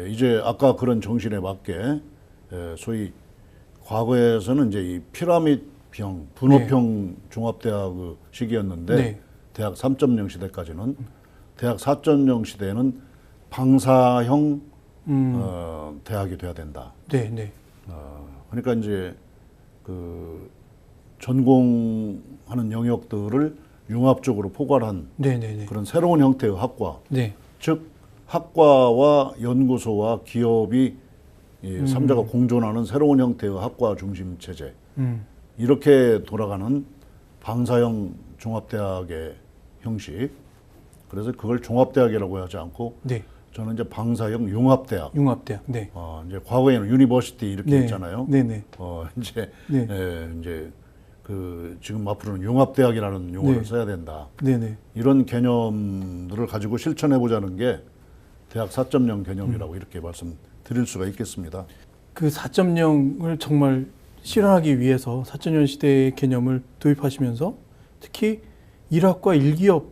[SPEAKER 2] 이제 아까 그런 정신에 맞게 소위 과거에서는 이제 이 피라밋형 분업형 종합대학의 시기였는데
[SPEAKER 1] 네.
[SPEAKER 2] 대학 3.0 시대까지는 대학 4.0 시대에는 방사형 대학이 돼야 된다.
[SPEAKER 1] 네.
[SPEAKER 2] 그러니까 이제 그 전공하는 영역들을 융합적으로 포괄한
[SPEAKER 1] 네.
[SPEAKER 2] 그런 새로운 형태의 학과,
[SPEAKER 1] 네.
[SPEAKER 2] 즉 학과와 연구소와 기업이 이 삼자가 공존하는 새로운 형태의 학과 중심 체제 이렇게 돌아가는 방사형 종합대학의 형식. 그래서 그걸 종합대학이라고 하지 않고
[SPEAKER 1] 네.
[SPEAKER 2] 저는 이제 방사형 융합대학.
[SPEAKER 1] 융합대학. 네.
[SPEAKER 2] 이제 과거에는 유니버시티 이렇게
[SPEAKER 1] 네.
[SPEAKER 2] 했잖아요.
[SPEAKER 1] 네네.
[SPEAKER 2] 이제
[SPEAKER 1] 네.
[SPEAKER 2] 이제 그 지금 앞으로는 융합대학이라는 용어를
[SPEAKER 1] 네.
[SPEAKER 2] 써야 된다.
[SPEAKER 1] 네네.
[SPEAKER 2] 이런 개념들을 가지고 실천해 보자는 게 대학 4.0 개념이라고 이렇게 말씀드릴 수가 있겠습니다.
[SPEAKER 1] 그 4.0을 정말 실현하기 위해서 4.0 시대의 개념을 도입하시면서 특히 일학과 일기업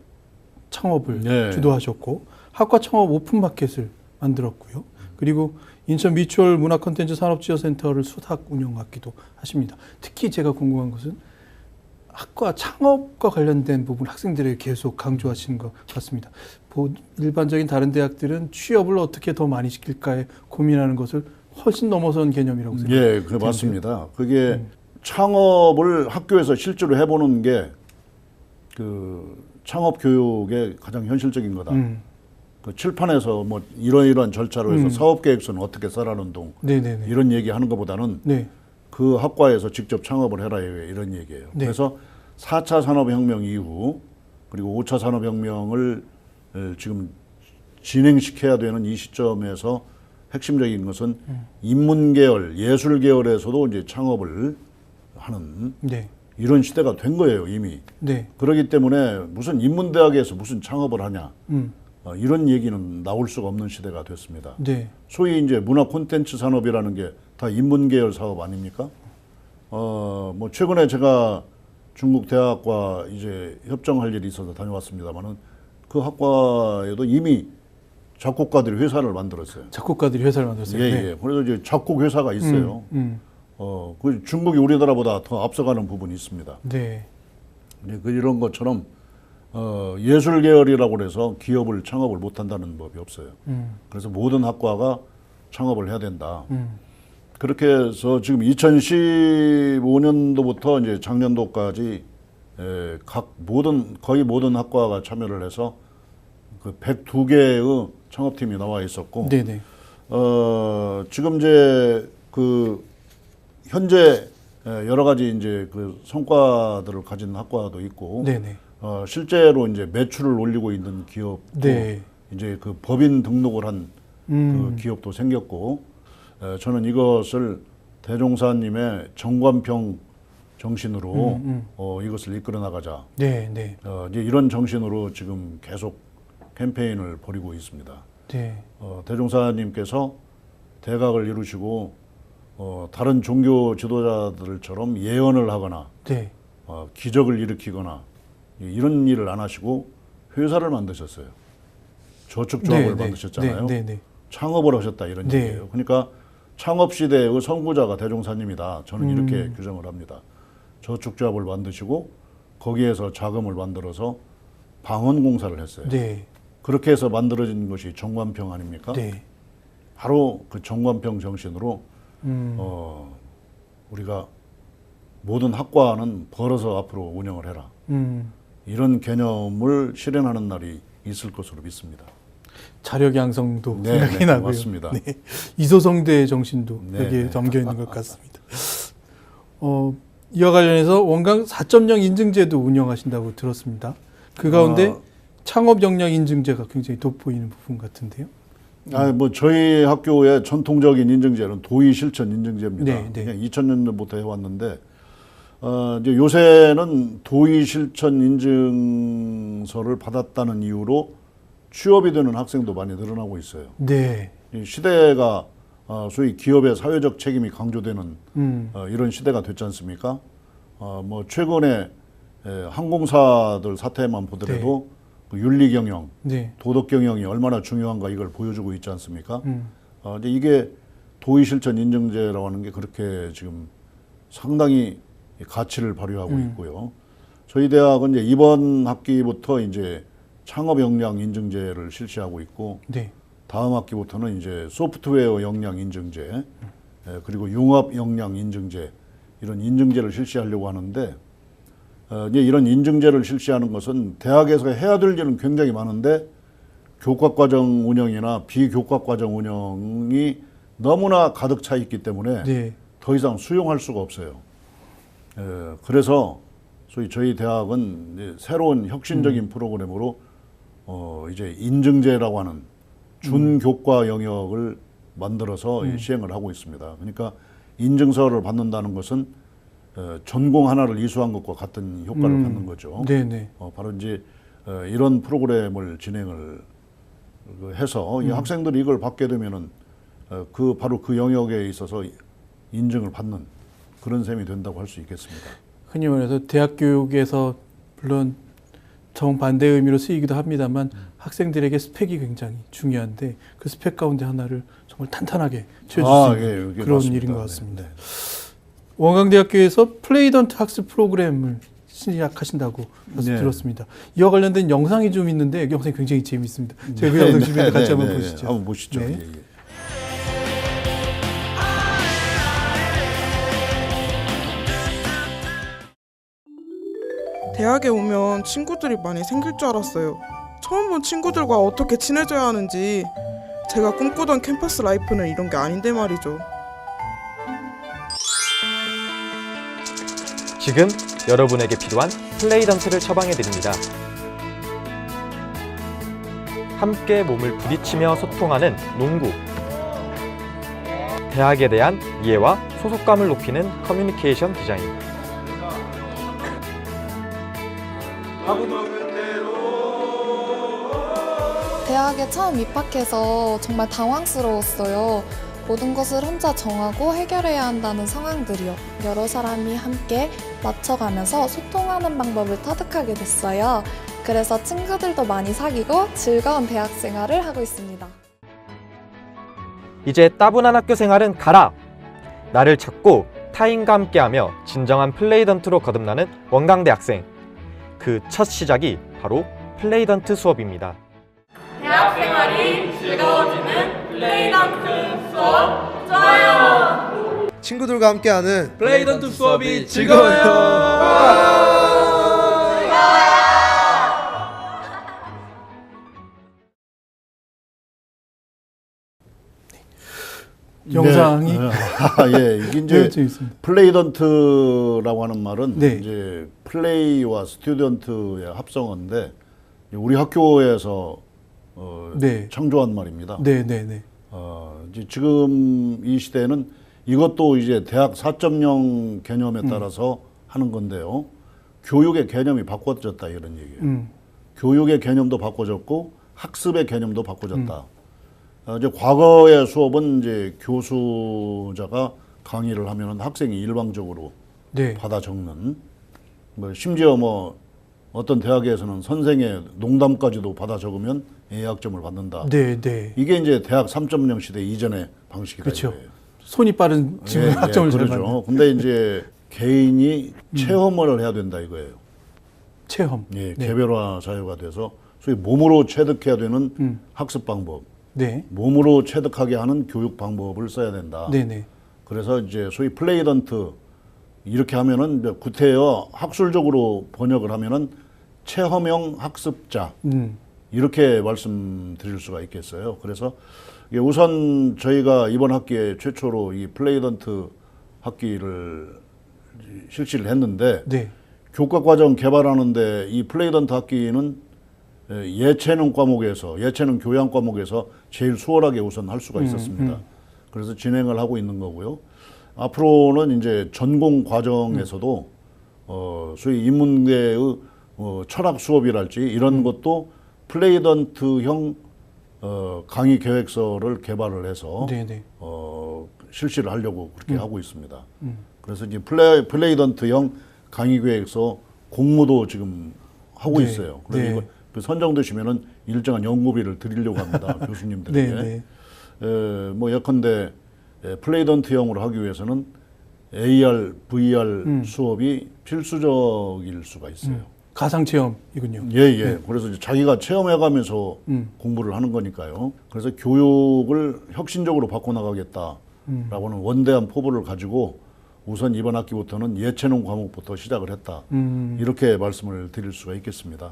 [SPEAKER 1] 창업을
[SPEAKER 2] 네.
[SPEAKER 1] 주도하셨고 학과 창업 오픈마켓을 만들었고요. 그리고 인천 미추홀 문화 콘텐츠 산업지원센터를 수탁 운영하기도 하십니다. 특히 제가 궁금한 것은 학과 창업과 관련된 부분 학생들에게 계속 강조하시는 것 같습니다. 일반적인 다른 대학들은 취업을 어떻게 더 많이 시킬까에 고민하는 것을 훨씬 넘어선 개념이라고 생각합니다.
[SPEAKER 2] 예, 그 맞습니다. 그게 창업을 학교에서 실제로 해보는 게 그 창업 교육의 가장 현실적인 거다. 그 칠판에서 뭐 이러이러한 절차로 해서 사업 계획서는 어떻게 써라는 동
[SPEAKER 1] 네네네.
[SPEAKER 2] 이런 얘기 하는 것보다는
[SPEAKER 1] 네.
[SPEAKER 2] 그 학과에서 직접 창업을 해라 이런 얘기예요.
[SPEAKER 1] 네.
[SPEAKER 2] 그래서 4차 산업혁명 이후 그리고 5차 산업혁명을 지금 진행시켜야 되는 이 시점에서 핵심적인 것은 인문계열, 예술계열에서도 이제 창업을 하는
[SPEAKER 1] 네.
[SPEAKER 2] 이런 시대가 된 거예요, 이미.
[SPEAKER 1] 네.
[SPEAKER 2] 그렇기 때문에 무슨 인문대학에서 무슨 창업을 하냐. 이런 얘기는 나올 수가 없는 시대가 됐습니다.
[SPEAKER 1] 네.
[SPEAKER 2] 소위 이제 문화 콘텐츠 산업이라는 게 다 인문계열 사업 아닙니까? 뭐 최근에 제가 중국 대학과 이제 협정할 일이 있어서 다녀왔습니다만은 그 학과에도 이미 작곡가들이 회사를 만들었어요.
[SPEAKER 1] 작곡가들이 회사를 만들었어요.
[SPEAKER 2] 예,
[SPEAKER 1] 네.
[SPEAKER 2] 예. 그래서 이제 작곡 회사가 있어요. 그 중국이 우리나라보다 더 앞서가는 부분이 있습니다.
[SPEAKER 1] 네.
[SPEAKER 2] 이런 것처럼 예술 계열이라고 해서 기업을 창업을 못 한다는 법이 없어요. 그래서 모든 학과가 창업을 해야 된다. 그렇게 해서 지금 2015년도부터 이제 작년도까지 거의 모든 학과가 참여를 해서 그 102개의 창업팀이 나와 있었고,
[SPEAKER 1] 네네.
[SPEAKER 2] 지금 이제 그 현재 여러 가지 이제 그 성과들을 가진 학과도 있고,
[SPEAKER 1] 네네.
[SPEAKER 2] 실제로 이제 매출을 올리고 있는 기업도
[SPEAKER 1] 네.
[SPEAKER 2] 이제 그 법인 등록을 한 그 기업도 생겼고, 저는 이것을 대종사님의 정관평 정신으로 이것을 이끌어 나가자.
[SPEAKER 1] 네, 네,
[SPEAKER 2] 이제 이런 정신으로 지금 계속 캠페인을 벌이고 있습니다.
[SPEAKER 1] 네,
[SPEAKER 2] 대종사님께서 대각을 이루시고 다른 종교 지도자들처럼 예언을 하거나
[SPEAKER 1] 네,
[SPEAKER 2] 기적을 일으키거나 이런 일을 안 하시고 회사를 만드셨어요. 저축조합을 만드셨잖아요.
[SPEAKER 1] 네, 네,
[SPEAKER 2] 창업을 하셨다 이런
[SPEAKER 1] 네.
[SPEAKER 2] 얘기예요. 그러니까 창업 시대의 선구자가 대종사님이다. 저는 이렇게 규정을 합니다. 저축조합을 만드시고 거기에서 자금을 만들어서 방언공사를 했어요.
[SPEAKER 1] 네,
[SPEAKER 2] 그렇게 해서 만들어진 것이 정관평 아닙니까?
[SPEAKER 1] 네.
[SPEAKER 2] 바로 그 정관평 정신으로 우리가 모든 학과는 벌어서 앞으로 운영을 해라. 이런 개념을 실현하는 날이 있을 것으로 믿습니다.
[SPEAKER 1] 자력 양성도
[SPEAKER 2] 네,
[SPEAKER 1] 생각이
[SPEAKER 2] 네,
[SPEAKER 1] 나고요.
[SPEAKER 2] 맞습니다.
[SPEAKER 1] 네. 이소성대의 정신도
[SPEAKER 2] 네,
[SPEAKER 1] 여기에
[SPEAKER 2] 네.
[SPEAKER 1] 담겨 있는 것 같습니다. 이와 관련해서 원광 4.0 인증제도 운영하신다고 들었습니다. 그 가운데 창업 역량 인증제가 굉장히 돋보이는 부분 같은데요.
[SPEAKER 2] 뭐 저희 학교의 전통적인 인증제는 도의 실천 인증제입니다.
[SPEAKER 1] 네, 네.
[SPEAKER 2] 그냥 2000년부터 해왔는데 이제 요새는 도의 실천 인증서를 받았다는 이유로 취업이 되는 학생도 많이 늘어나고 있어요.
[SPEAKER 1] 네.
[SPEAKER 2] 이 시대가 소위 기업의 사회적 책임이 강조되는 이런 시대가 됐지 않습니까? 뭐 최근에 항공사들 사태만 보더라도 그 윤리 경영,
[SPEAKER 1] 네.
[SPEAKER 2] 도덕 경영이 얼마나 중요한가 이걸 보여주고 있지 않습니까? 이제 이게 도의 실천 인증제라고 하는 게 그렇게 지금 상당히 가치를 발휘하고 있고요. 저희 대학은 이제 이번 학기부터 이제 창업 역량 인증제를 실시하고 있고,
[SPEAKER 1] 네.
[SPEAKER 2] 다음 학기부터는 이제 소프트웨어 역량 인증제, 그리고 융합 역량 인증제 이런 인증제를 실시하려고 하는데, 이제 이런 인증제를 실시하는 것은 대학에서 해야 될 일은 굉장히 많은데 교과과정 운영이나 비교과과정 운영이 너무나 가득 차 있기 때문에
[SPEAKER 1] 네.
[SPEAKER 2] 더 이상 수용할 수가 없어요. 그래서 소위 저희 대학은 이제 새로운 혁신적인 프로그램으로 이제 인증제라고 하는 준교과 영역을 만들어서 시행을 하고 있습니다. 그러니까 인증서를 받는다는 것은 전공 하나를 이수한 것과 같은 효과를 갖는 거죠.
[SPEAKER 1] 네네.
[SPEAKER 2] 바로 이제 이런 프로그램을 진행을 해서 이 학생들이 이걸 받게 되면은 바로 그 영역에 있어서 인증을 받는 그런 셈이 된다고 할 수 있겠습니다.
[SPEAKER 1] 흔히 말해서 대학 교육에서 물론 정반대의 의미로 쓰이기도 합니다만 학생들에게 스펙이 굉장히 중요한데 그 스펙 가운데 하나를 정말 탄탄하게 채워줄 수 있는 그런
[SPEAKER 2] 맞습니다.
[SPEAKER 1] 일인 것 같습니다.
[SPEAKER 2] 네.
[SPEAKER 1] 원광대학교에서 플레이던트 학습 프로그램을 시작하신다고
[SPEAKER 2] 네.
[SPEAKER 1] 들었습니다. 이와 관련된 영상이 좀 있는데 영상이 굉장히 재미있습니다. 제가 그 영상 주변에 같이 한번 보시죠.
[SPEAKER 2] 한번 보시죠.
[SPEAKER 1] 네.
[SPEAKER 2] 예, 예.
[SPEAKER 3] 대학에 오면 친구들이 많이 생길 줄 알았어요. 처음 본 친구들과 어떻게 친해져야 하는지, 제가 꿈꾸던 캠퍼스 라이프는 이런 게 아닌데 말이죠.
[SPEAKER 4] 지금 여러분에게 필요한 플레이던트를 처방해드립니다. 함께 몸을 부딪히며 소통하는 농구. 대학에 대한 이해와 소속감을 높이는 커뮤니케이션 디자인.
[SPEAKER 5] 대학에 처음 입학해서 정말 당황스러웠어요. 모든 것을 혼자 정하고 해결해야 한다는 상황들이요. 여러 사람이 함께 맞춰가면서 소통하는 방법을 터득하게 됐어요. 그래서 친구들도 많이 사귀고 즐거운 대학 생활을 하고 있습니다.
[SPEAKER 4] 이제 따분한 학교 생활은 가라! 나를 찾고 타인과 함께하며 진정한 플레이던트로 거듭나는 원광대 학생. 그 첫 시작이 바로 플레이던트 수업입니다.
[SPEAKER 6] 대학 생활이 즐거워지는 플레이던트 수업 좋아요.
[SPEAKER 7] 친구들과 함께하는
[SPEAKER 8] 플레이던트 수업이 즐거워요.
[SPEAKER 1] 영상이
[SPEAKER 2] 예, 이게
[SPEAKER 1] 네,
[SPEAKER 2] 이제
[SPEAKER 1] 재밌습니다.
[SPEAKER 2] 플레이던트라고 하는 말은
[SPEAKER 1] 네.
[SPEAKER 2] 이제 플레이와 스튜던트의 합성어인데 우리 학교에서
[SPEAKER 1] 네.
[SPEAKER 2] 창조한 말입니다.
[SPEAKER 1] 네, 네, 네.
[SPEAKER 2] 이제 지금 이 시대에는 이것도 이제 대학 4.0 개념에 따라서 하는 건데요. 교육의 개념이 바꿔졌다 이런 얘기예요. 교육의 개념도 바꿔졌고 학습의 개념도 바꿔졌다. 이제 과거의 수업은 이제 교수자가 강의를 하면은 학생이 일방적으로
[SPEAKER 1] 네.
[SPEAKER 2] 받아 적는, 뭐 심지어 뭐 어떤 대학에서는 선생의 농담까지도 받아 적으면 A학점을 받는다.
[SPEAKER 1] 네, 네.
[SPEAKER 2] 이게 이제 대학 3.0 시대 이전의 방식이다.
[SPEAKER 1] 그렇죠.
[SPEAKER 2] 이거예요.
[SPEAKER 1] 손이 빠른 지금 학점을 잘 받는
[SPEAKER 2] 그렇죠. 근데 이제 개인이 체험을 해야 된다 이거예요.
[SPEAKER 1] 체험.
[SPEAKER 2] 예,
[SPEAKER 1] 네.
[SPEAKER 2] 개별화 사유가 돼서 소위 몸으로 체득해야 되는 학습 방법,
[SPEAKER 1] 네.
[SPEAKER 2] 몸으로 체득하게 하는 교육 방법을 써야 된다.
[SPEAKER 1] 네, 네.
[SPEAKER 2] 그래서 이제 소위 플레이던트 이렇게 하면은 이제 구태여 학술적으로 번역을 하면은 체험형 학습자 이렇게 말씀드릴 수가 있겠어요. 그래서 이게 우선 저희가 이번 학기에 최초로 이 플레이던트 학기를 실시를 했는데
[SPEAKER 1] 네.
[SPEAKER 2] 교과과정 개발하는데 이 플레이던트 학기는 예체능 과목에서 예체능 교양 과목에서 제일 수월하게 우선 할 수가 있었습니다. 그래서 진행을 하고 있는 거고요. 앞으로는 이제 전공 과정에서도 소위 인문계의 철학 수업이랄지 이런 것도 플레이던트형 강의 계획서를 개발을 해서
[SPEAKER 1] 네, 네.
[SPEAKER 2] 실시를 하려고 그렇게 하고 있습니다. 그래서 이제 플레이던트형 강의 계획서 공모도 지금 하고
[SPEAKER 1] 네,
[SPEAKER 2] 있어요. 그래서
[SPEAKER 1] 네.
[SPEAKER 2] 이거 선정되시면은 일정한 연구비를 드리려고 합니다. 교수님들에게.
[SPEAKER 1] 네, 네.
[SPEAKER 2] 뭐 예컨대 플레이던트형으로 하기 위해서는 AR, VR 수업이 필수적일 수가 있어요.
[SPEAKER 1] 가상 체험이군요.
[SPEAKER 2] 예, 예. 그래서 이제 자기가 체험해가면서 공부를 하는 거니까요. 그래서 교육을 혁신적으로 바꿔나가겠다라고는 원대한 포부를 가지고 우선 이번 학기부터는 예체능 과목부터 시작을 했다. 이렇게 말씀을 드릴 수가 있겠습니다.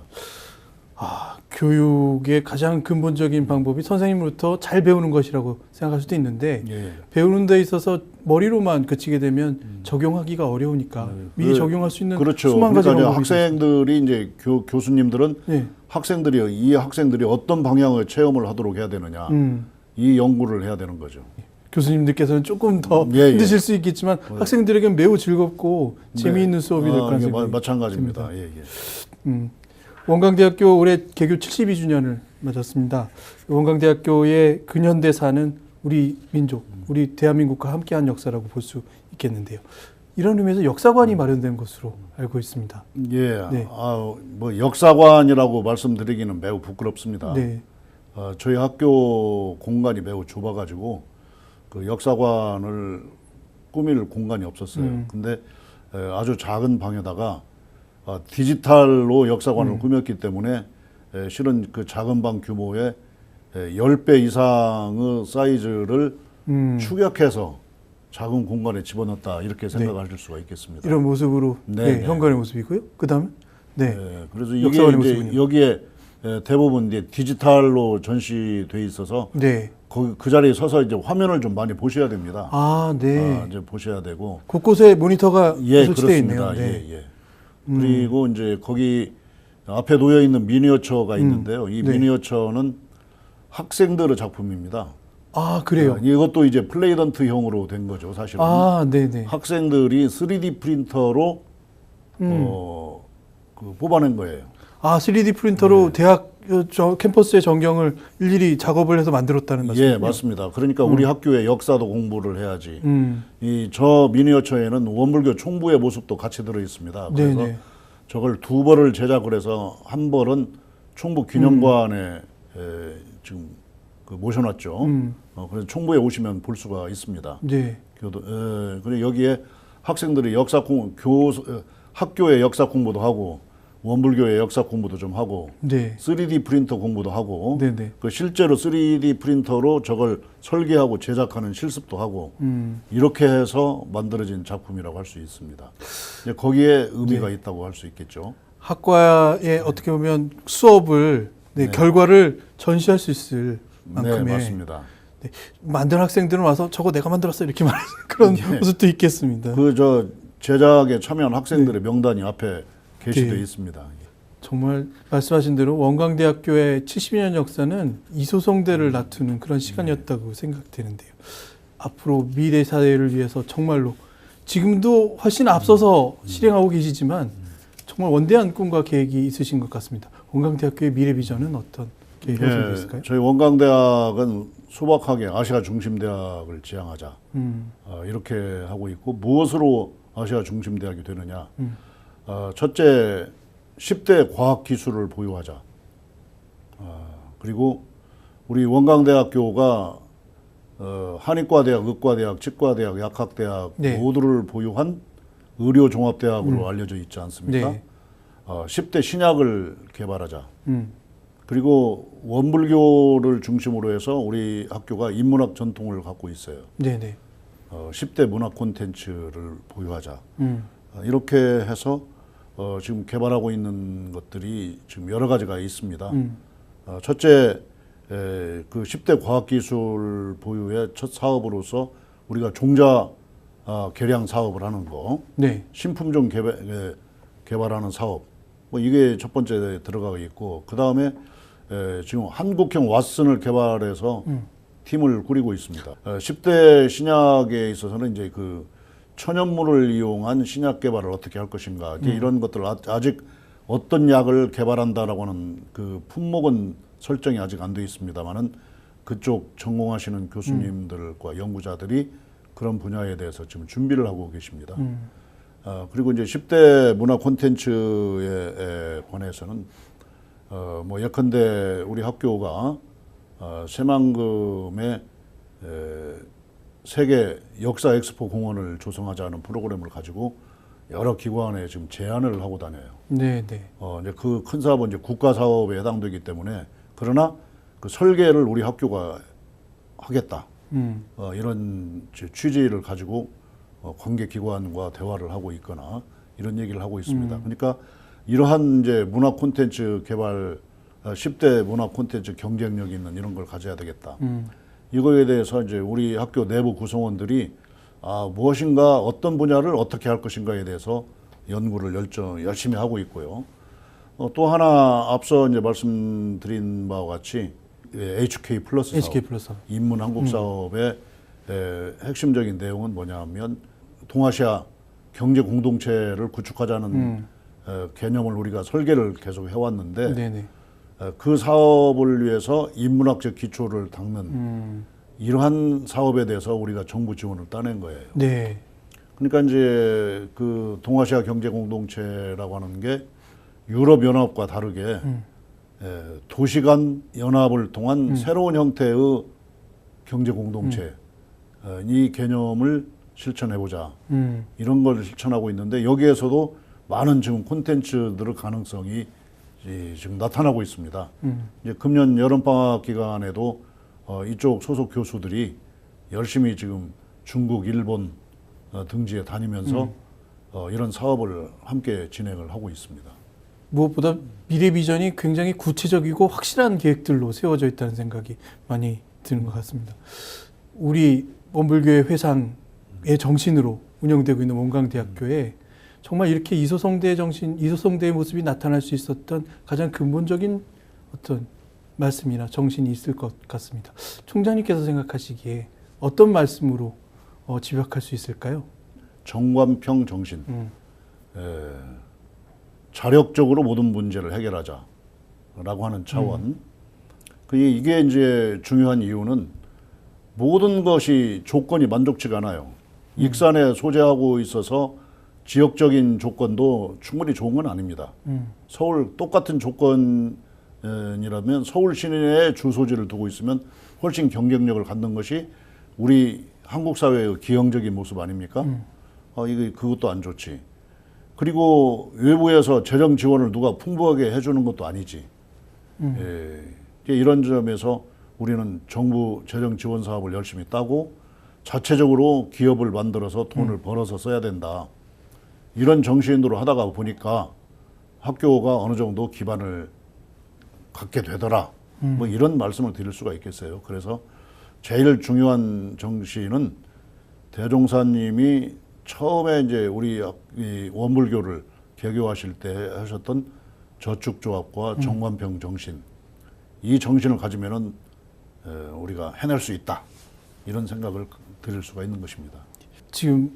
[SPEAKER 1] 교육의 가장 근본적인 방법이 선생님으로부터 잘 배우는 것이라고 생각할 수도 있는데
[SPEAKER 2] 예.
[SPEAKER 1] 배우는 데 있어서 머리로만 그치게 되면 적용하기가 어려우니까 미리 적용할 수 있는
[SPEAKER 2] 그렇죠.
[SPEAKER 1] 수만 가지
[SPEAKER 2] 그러니까
[SPEAKER 1] 방법이
[SPEAKER 2] 학생들이 이제 교수님들은
[SPEAKER 1] 네.
[SPEAKER 2] 이 학생들이 어떤 방향의 체험을 하도록 해야 되느냐 이 연구를 해야 되는 거죠.
[SPEAKER 1] 교수님들께서는 조금 더
[SPEAKER 2] 예, 예.
[SPEAKER 1] 힘드실 수 있겠지만 학생들에게는 매우 즐겁고 재미있는 수업이 될
[SPEAKER 2] 이게
[SPEAKER 1] 가능성이
[SPEAKER 2] 마찬가지입니다.
[SPEAKER 1] 있습니다.
[SPEAKER 2] 예, 예.
[SPEAKER 1] 원광대학교 올해 개교 72주년을 맞았습니다. 원광대학교의 근현대사는 우리 민족, 우리 대한민국과 함께한 역사라고 볼 수 있겠는데요. 이런 의미에서 역사관이 마련된 것으로 알고 있습니다.
[SPEAKER 2] 예.
[SPEAKER 1] 네.
[SPEAKER 2] 뭐 역사관이라고 말씀드리기는 매우 부끄럽습니다.
[SPEAKER 1] 네.
[SPEAKER 2] 저희 학교 공간이 매우 좁아가지고 그 역사관을 꾸밀 공간이 없었어요. 근데 아주 작은 방에다가 디지털로 역사관을 꾸몄기 때문에 실은 그 작은 방 규모의 10배 이상의 사이즈를 축약해서 작은 공간에 집어넣었다 이렇게 생각하실 수가 있겠습니다.
[SPEAKER 1] 이런 모습으로
[SPEAKER 2] 네, 네.
[SPEAKER 1] 현관의 모습이고요. 그 다음에
[SPEAKER 2] 그래서
[SPEAKER 1] 역사관의
[SPEAKER 2] 이게 이제
[SPEAKER 1] 모습은요?
[SPEAKER 2] 여기에 대부분 이제 디지털로 전시돼 있어서
[SPEAKER 1] 네.
[SPEAKER 2] 그 자리에 서서 이제 화면을 좀 많이 보셔야 됩니다.
[SPEAKER 1] 네.
[SPEAKER 2] 이제 보셔야 되고.
[SPEAKER 1] 곳곳에 모니터가
[SPEAKER 2] 예,
[SPEAKER 1] 설치되어 있네요.
[SPEAKER 2] 그렇습니다.
[SPEAKER 1] 네.
[SPEAKER 2] 예, 예. 그리고 이제 거기 앞에 놓여 있는 미니어처가 있는데요. 이
[SPEAKER 1] 네.
[SPEAKER 2] 미니어처는 학생들의 작품입니다.
[SPEAKER 1] 그래요?
[SPEAKER 2] 이것도 이제 플레이던트형으로 된 거죠, 사실은.
[SPEAKER 1] 네네.
[SPEAKER 2] 학생들이 3D 프린터로 뽑아낸 거예요.
[SPEAKER 1] 3D 프린터로 대학 캠퍼스의 전경을 일일이 작업을 해서 만들었다는 말씀이죠?
[SPEAKER 2] 예, 맞습니다. 그러니까 우리 학교의 역사도 공부를 해야지.
[SPEAKER 1] 음.
[SPEAKER 2] 저 미니어처에는 원불교 총부의 모습도 같이 들어 있습니다. 그래서
[SPEAKER 1] 네네.
[SPEAKER 2] 저걸 2벌을 제작을 해서 한 벌은 총부 기념관에 지금 모셔놨죠. 그래서 총부에 오시면 볼 수가 있습니다.
[SPEAKER 1] 네.
[SPEAKER 2] 그리고 여기에 학생들이 학교의 역사 공부도 하고 원불교의 역사 공부도 좀 하고
[SPEAKER 1] 네.
[SPEAKER 2] 3D 프린터 공부도 하고
[SPEAKER 1] 네네.
[SPEAKER 2] 실제로 3D 프린터로 저걸 설계하고 제작하는 실습도 하고 이렇게 해서 만들어진 작품이라고 할 수 있습니다. 거기에 의미가 있다고 할 수 있겠죠.
[SPEAKER 1] 학과에 어떻게 보면 수업을 결과를 전시할 수 있을 만큼의
[SPEAKER 2] 네, 맞습니다.
[SPEAKER 1] 만든 학생들은 와서 저거 내가 만들었어 이렇게 말하는 그런 모습도 있겠습니다.
[SPEAKER 2] 제작에 참여한 학생들의 명단이 앞에 게시되어 있습니다.
[SPEAKER 1] 정말 말씀하신 대로 원광대학교의 70년 역사는 이소성대를 다투는 그런 시간이었다고 생각되는데요. 앞으로 미래 사회를 위해서 정말로 지금도 훨씬 앞서서 실행하고 계시지만 정말 원대한 꿈과 계획이 있으신 것 같습니다. 원광대학교의 미래 비전은 어떤 계획이 있을까요?
[SPEAKER 2] 저희 원광대학은 소박하게 아시아 중심 대학을 지향하자 이렇게 하고 있고, 무엇으로 아시아 중심 대학이 되느냐? 첫째, 10대 과학 기술을 보유하자. 그리고 우리 원광대학교가 한의과대학, 의과대학, 치과대학, 약학대학
[SPEAKER 1] 네.
[SPEAKER 2] 모두를 보유한 의료종합대학으로 알려져 있지 않습니까?
[SPEAKER 1] 네.
[SPEAKER 2] 10대 신약을 개발하자.
[SPEAKER 1] 음.
[SPEAKER 2] 그리고 원불교를 중심으로 해서 우리 학교가 인문학 전통을 갖고 있어요.
[SPEAKER 1] 네네.
[SPEAKER 2] 10대 문학 콘텐츠를 보유하자. 이렇게 해서 지금 개발하고 있는 것들이 지금 여러 가지가 있습니다. 첫째, 그 10대 과학기술 보유의 첫 사업으로서 우리가 종자 개량 사업을 하는 거,
[SPEAKER 1] 네.
[SPEAKER 2] 신품종 개발하는 사업, 뭐 이게 첫 번째 들어가고 있고, 그 다음에 지금 한국형 왓슨을 개발해서 팀을 꾸리고 있습니다. 10대 신약에 있어서는 이제 그 천연물을 이용한 신약 개발을 어떻게 할 것인가, 이제 이런 것들 아직 어떤 약을 개발한다라고 하는 그 품목은 설정이 아직 안 돼 있습니다만은 그쪽 전공하시는 교수님들과 연구자들이 그런 분야에 대해서 지금 준비를 하고 계십니다. 그리고 이제 10대 문화 콘텐츠에 관해서는 뭐 예컨대 우리 학교가 새만금에 세계 역사 엑스포 공원을 조성하자는 프로그램을 가지고 여러 기관에 지금 제안을 하고 다녀요.
[SPEAKER 1] 네, 네.
[SPEAKER 2] 이제 그 큰 사업은 이제 국가 사업에 해당되기 때문에, 그러나 그 설계를 우리 학교가 하겠다. 이런 취지를 가지고 관계 기관과 대화를 하고 있거나 이런 얘기를 하고 있습니다. 그러니까 이러한 이제 문화 콘텐츠 개발, 10대 문화 콘텐츠 경쟁력 있는 이런 걸 가져야 되겠다. 이거에 대해서 이제 우리 학교 내부 구성원들이 무엇인가 어떤 분야를 어떻게 할 것인가에 대해서 연구를 열심히 하고 있고요. 또 하나 앞서 이제 말씀드린 바와 같이 HK 플러스 사업,
[SPEAKER 1] HK 플러스 사업.
[SPEAKER 2] 인문 한국 사업의 핵심적인 내용은 뭐냐면 동아시아 경제 공동체를 구축하자는 개념을 우리가 설계를 계속 해왔는데,
[SPEAKER 1] 네네.
[SPEAKER 2] 그 사업을 위해서 인문학적 기초를 닦는 이러한 사업에 대해서 우리가 정부 지원을 따낸 거예요.
[SPEAKER 1] 네.
[SPEAKER 2] 그러니까 이제 그 동아시아 경제 공동체라고 하는 게 유럽 연합과 다르게 도시 간 연합을 통한 새로운 형태의 경제 공동체, 이 개념을 실천해 보자. 이런 걸 실천하고 있는데, 여기에서도 많은 지금 콘텐츠들의 가능성이 지금 나타나고 있습니다. 이제 금년 여름방학 기간에도 이쪽 소속 교수들이 열심히 지금 중국, 일본 등지에 다니면서 이런 사업을 함께 진행을 하고 있습니다.
[SPEAKER 1] 무엇보다 미래 비전이 굉장히 구체적이고 확실한 계획들로 세워져 있다는 생각이 많이 드는 것 같습니다. 우리 원불교의 회상의 정신으로 운영되고 있는 원광대학교에 정말 이렇게 이소성대의 정신, 이소성대의 모습이 나타날 수 있었던 가장 근본적인 어떤 말씀이나 정신이 있을 것 같습니다. 총장님께서 생각하시기에 어떤 말씀으로 집약할 수 있을까요?
[SPEAKER 2] 정관평 정신. 자력적으로 모든 문제를 해결하자라고 하는 차원. 이게 이제 중요한 이유는 모든 것이 조건이 만족치가 않아요. 익산에 소재하고 있어서 지역적인 조건도 충분히 좋은 건 아닙니다. 서울 똑같은 조건이라면 서울 시내에 주소지를 두고 있으면 훨씬 경쟁력을 갖는 것이 우리 한국 사회의 기형적인 모습 아닙니까? 그것도 안 좋지. 그리고 외부에서 재정 지원을 누가 풍부하게 해주는 것도 아니지. 이런 점에서 우리는 정부 재정 지원 사업을 열심히 따고 자체적으로 기업을 만들어서 돈을 벌어서 써야 된다. 이런 정신으로 하다가 보니까 학교가 어느 정도 기반을 갖게 되더라. 뭐 이런 말씀을 드릴 수가 있겠어요. 그래서 제일 중요한 정신은 대종사님이 처음에 이제 우리 이 원불교를 개교하실 때 하셨던 저축조합과 정관평 정신, 이 정신을 가지면은 우리가 해낼 수 있다. 이런 생각을 드릴 수가 있는 것입니다.
[SPEAKER 1] 지금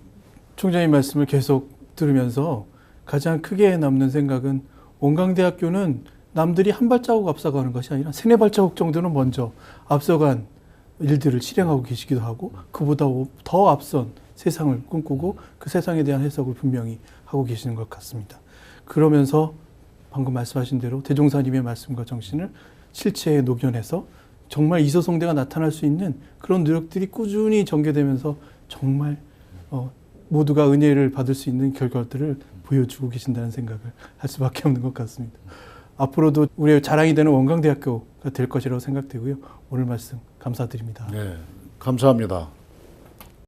[SPEAKER 1] 총장님 말씀을 계속 들으면서 가장 크게 남는 생각은 원광대학교는 남들이 한 발자국 앞서가는 것이 아니라 세네 발자국 정도는 먼저 앞서간 일들을 실행하고 계시기도 하고 그보다 더 앞선 세상을 꿈꾸고 그 세상에 대한 해석을 분명히 하고 계시는 것 같습니다. 그러면서 방금 말씀하신 대로 대종사님의 말씀과 정신을 실체에 녹여내서 정말 이서성대가 나타날 수 있는 그런 노력들이 꾸준히 전개되면서 정말 모두가 은혜를 받을 수 있는 결과들을 보여주고 계신다는 생각을 할 수밖에 없는 것 같습니다. 앞으로도 우리의 자랑이 되는 원광대학교가 될 것이라고 생각되고요. 오늘 말씀 감사드립니다.
[SPEAKER 2] 네, 감사합니다.